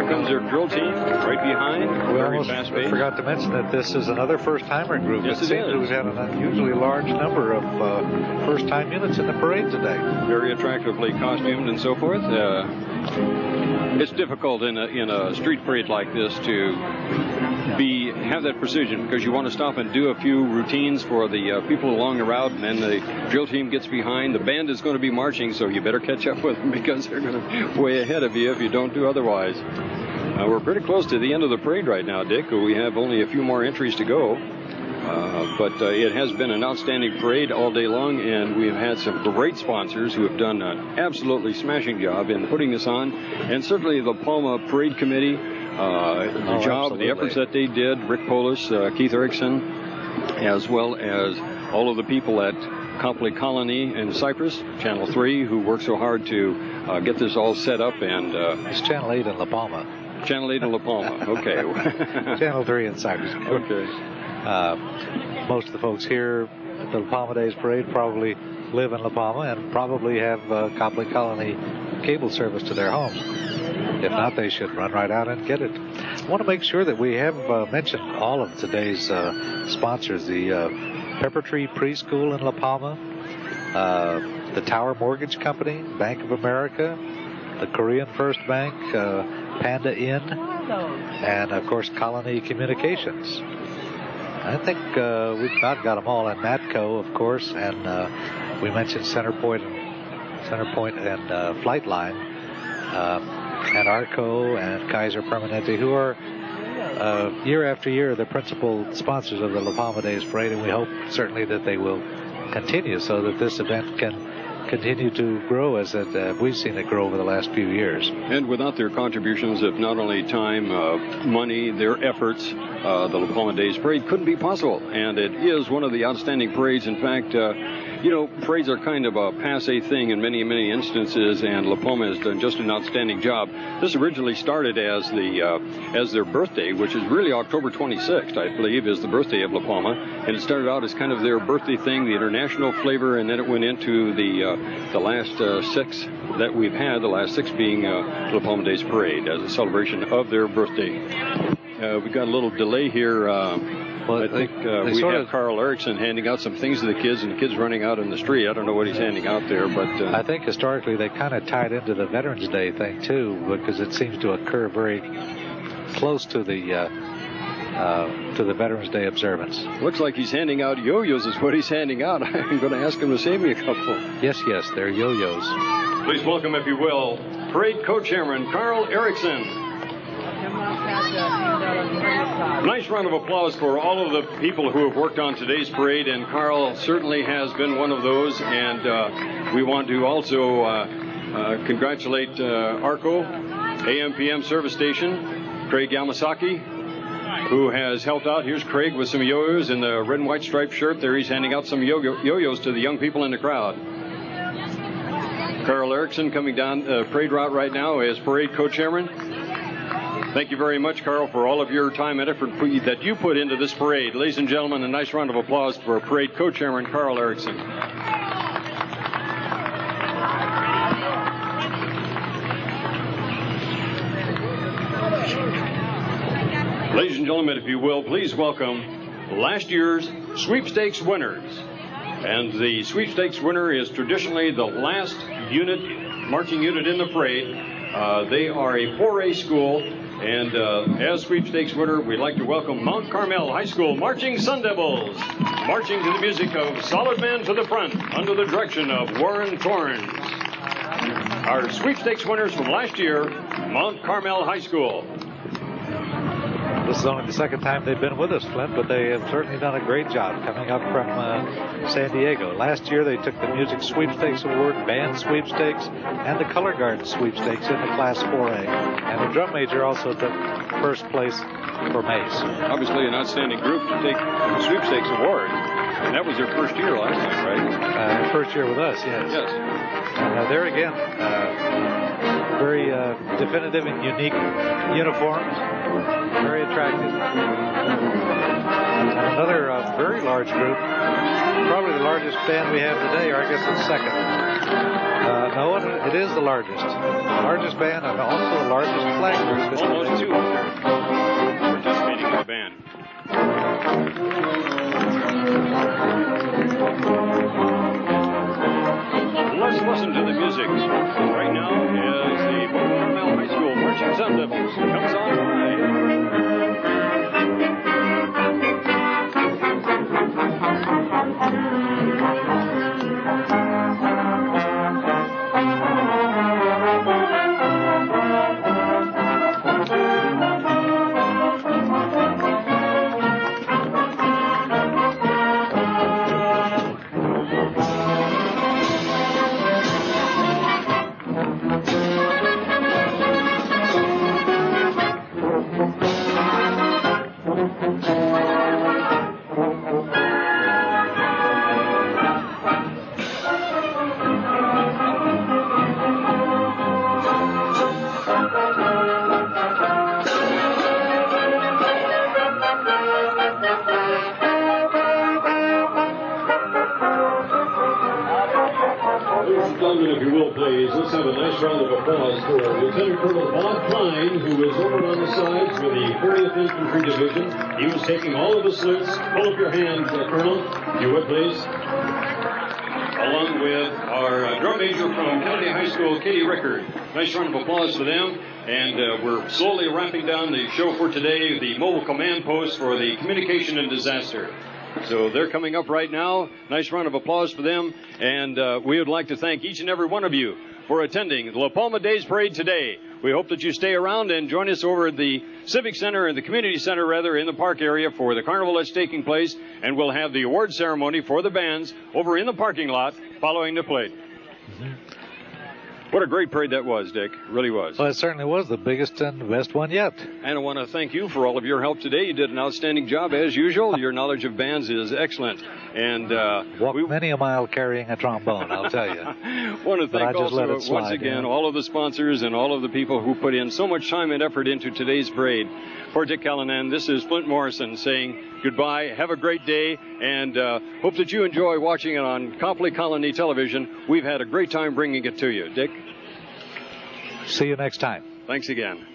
Here comes their drill team right behind. We Very almost fast pace. forgot to mention that this is another first-timer group. Yes, it it seems is. we've had an unusually large number of first-time units in the parade today. Very attractively costumed and so forth. It's difficult in a street parade like this to have that precision, because you want to stop and do a few routines for the people along the route, and then the drill team gets behind. The band is going to be marching, so you better catch up with them because they're going to be way ahead of you if you don't do otherwise. We're pretty close to the end of the parade right now, Dick. We have only a few more entries to go. But it has been an outstanding parade all day long, and we've had some great sponsors who have done an absolutely smashing job in putting this on. And certainly the Palma Parade Committee, the job, the efforts that they did, Rick Polis, Keith Erickson, as well as all of the people at Copley Colony in Cyprus, Channel 3, who worked so hard to get this all set up. And it's Channel 8 in La Palma. Channel 8 in La Palma, okay. Channel 3 in Cyprus. Okay. Most of the folks here at the La Palma Days Parade probably live in La Palma and probably have Copley Colony cable service to their homes. If not, they should run right out and get it. I want to make sure that we have mentioned all of today's sponsors. The Pepper Tree Preschool in La Palma, the Tower Mortgage Company, Bank of America, the Korean First Bank, Panda Inn, and, of course, Colony Communications. I think we've about got them all. And Matco, of course, and we mentioned Centerpoint and Flightline, and Arco and Kaiser Permanente, who are year after year the principal sponsors of the La Palma Days Parade, and we hope certainly that they will continue so that this event can continue to grow as we've seen it grow over the last few years. And without their contributions of not only time, money, their efforts, the La Palma Days Parade couldn't be possible. And it is one of the outstanding parades. In fact, parades are kind of a passé thing in many, many instances, and La Palma has done just an outstanding job. This originally started as their birthday, which is really October 26th, I believe, is the birthday of La Palma. And it started out as kind of their birthday thing, the international flavor, and then it went into the last six that we've had, the last six being La Palma Days Parade as a celebration of their birthday. We've got a little delay here. I think we have Carl Erickson handing out some things to the kids, and the kids running out in the street. I don't know what he's handing out there, but I think historically they kind of tied into the Veterans Day thing too, because it seems to occur very close to the Veterans Day observance. Looks like he's handing out yo-yos is what he's handing out. I'm going to ask him to save me a couple. Yes, they're yo-yos. Please welcome, if you will, Parade Co-Chairman Carl Erickson. Nice round of applause for all of the people who have worked on today's parade, and Carl certainly has been one of those. And we want to also congratulate Arco, AM/PM service station, Craig Yamasaki, who has helped out. Here's Craig with some yo-yos in the red and white striped shirt. There he's handing out some yo-yos to the young people in the crowd. Carl Erickson coming down the parade route right now as parade co-chairman. Thank you very much, Carl, for all of your time and effort that you put into this parade. Ladies and gentlemen, a nice round of applause for parade co-chairman Carl Erickson. Ladies and gentlemen, if you will, please welcome last year's sweepstakes winners. And the sweepstakes winner is traditionally the last marching unit in the parade. They are a 4A school. And as sweepstakes winner, we'd like to welcome Mount Carmel High School Marching Sun Devils, marching to the music of Solid Man to the Front, under the direction of Warren Torrens. Our sweepstakes winners from last year, Mount Carmel High School. This is only the second time they've been with us, Flint, but they have certainly done a great job coming up from San Diego. Last year they took the Music Sweepstakes Award, Band Sweepstakes, and the Color Guard Sweepstakes in the Class 4A. And the drum major also took first place for Mace. Obviously an outstanding group to take the Sweepstakes Award. And that was their first year last time, right? First year with us, yes. Yes. And there again, very definitive and unique uniforms. Very attractive. And another very large group Probably the largest band we have today, or I guess it's second. No, it is the largest. Largest band and also the largest flag group. Almost two participating in the band. Let's listen to the music. Right now is the Carmel High School Marching Sun Devils. Comes on by. If you will, please, let's have a nice round of applause for Lieutenant Colonel Bob Klein, who was over on the sides for the 40th Infantry Division. He was taking all of the salutes. Hold up your hand, Colonel, if you would, please. Along with our drum major from Kennedy High School, Katie Rickard. Nice round of applause for them. And we're slowly wrapping down the show for today, the mobile command post for the communication and disaster. So they're coming up right now. Nice round of applause for them. And we would like to thank each and every one of you for attending the La Palma Days Parade today. We hope that you stay around and join us over at the Civic Center, and the Community Center, rather, in the park area for the carnival that's taking place. And we'll have the award ceremony for the bands over in the parking lot following the parade. Mm-hmm. What a great parade that was, Dick. It really was. Well, it certainly was the biggest and the best one yet. And I want to thank you for all of your help today. You did an outstanding job, as usual. Your knowledge of bands is excellent. And walked many a mile carrying a trombone, I'll tell you. Want to thank also, once again, all of the sponsors and all of the people who put in so much time and effort into today's parade. For Dick Callanan, this is Flint Morrison saying goodbye. Have a great day, and hope that you enjoy watching it on Copley Colony Television. We've had a great time bringing it to you. Dick? See you next time. Thanks again.